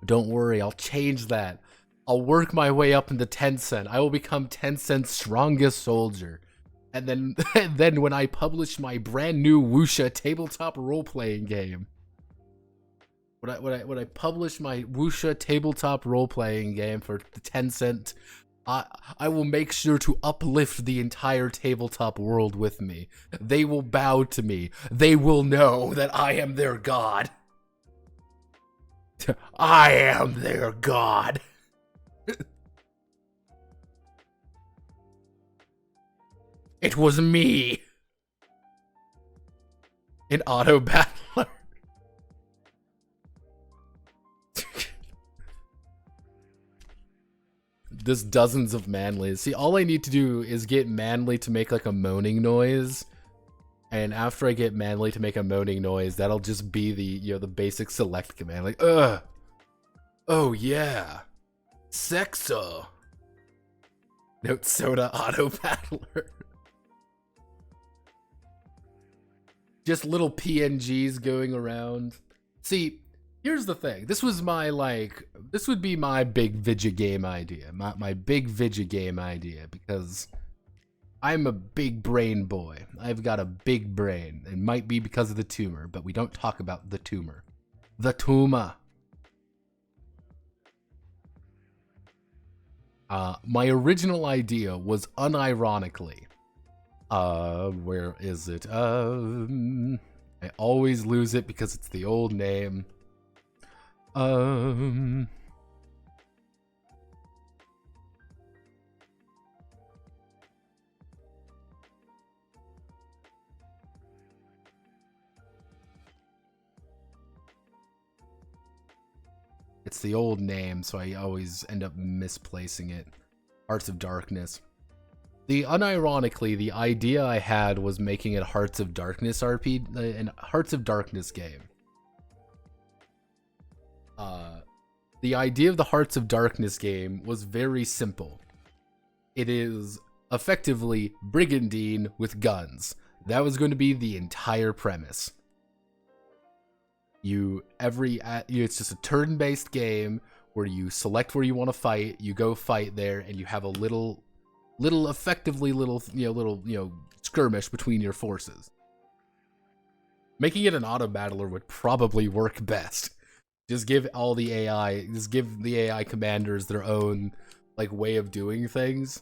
Speaker 2: Don't worry, I'll change that. I'll work my way up into Tencent. I will become Tencent's strongest soldier. And then when I publish my brand new Wuxia tabletop role-playing game, when I publish my Wuxia tabletop role-playing game for the Tencent, I will make sure to uplift the entire tabletop world with me. They will bow to me. They will know that I am their god. I am their god. It was me. An auto battler. Just dozens of manlys. See, all I need to do is get manly to make like a moaning noise. And after I get manly to make a moaning noise, that'll just be the, you know, the basic select command. Like, ugh. Oh yeah. Sexo. Note soda auto battler. Just little PNGs going around. See, here's the thing. This was my, like, this would be my big vidya game idea. My big vidya game idea, because I'm a big brain boy. I've got a big brain. It might be because of the tumor, but we don't talk about the tumor. The tumor. My original idea was unironically, where is it? I always lose it because it's the old name. It's the old name, so I always end up misplacing it. Hearts of Darkness. Unironically, the idea I had was making it Hearts of Darkness RP, an Hearts of Darkness game. The idea of the Hearts of Darkness game was very simple. It is effectively Brigandine with guns. That was going to be the entire premise. It's just a turn-based game where you select where you want to fight, you go fight there, and you have a little skirmish between your forces. Making it an auto battler would probably work best. Just give the AI commanders their own like way of doing things,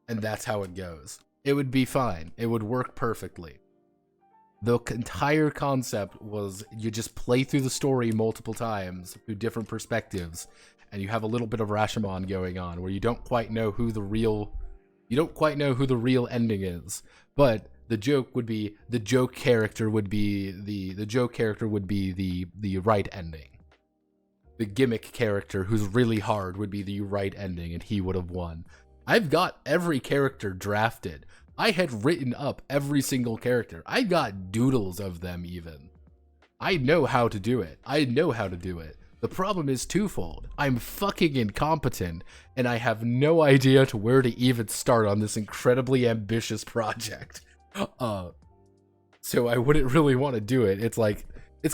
Speaker 2: and that's how it goes. It would be fine. It would work perfectly. The entire concept was you just play through the story multiple times through different perspectives, and you have a little bit of Rashomon going on where you don't quite know who the real ending is. But the joke would be the joke character would be the right ending. The gimmick character who's really hard would be the right ending, and he would have won. I've got every character drafted. I had written up every single character. I got doodles of them even. I know how to do it. The problem is twofold. I'm fucking incompetent, and I have no idea to where to even start on this incredibly ambitious project. So I wouldn't really want to do it. It's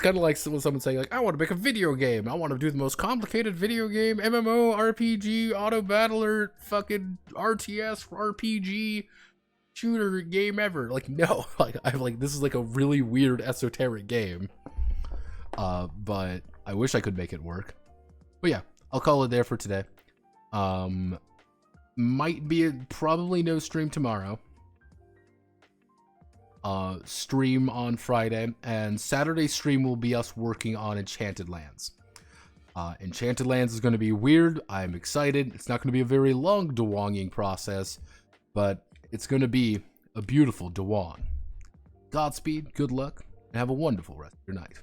Speaker 2: kind of like someone saying, like, I want to make a video game. I want to do the most complicated video game, MMO, RPG, auto battler, fucking RTS, RPG, shooter game ever. Like, no, this is like a really weird esoteric game. But I wish I could make it work. But yeah, I'll call it there for today. Probably no stream tomorrow. Stream on Friday, and Saturday stream will be us working on Enchanted Lands. Enchanted Lands is going to be weird. I'm excited. It's not going to be a very long dewonging process, but it's going to be a beautiful dewong. Godspeed, good luck, and have a wonderful rest of your night.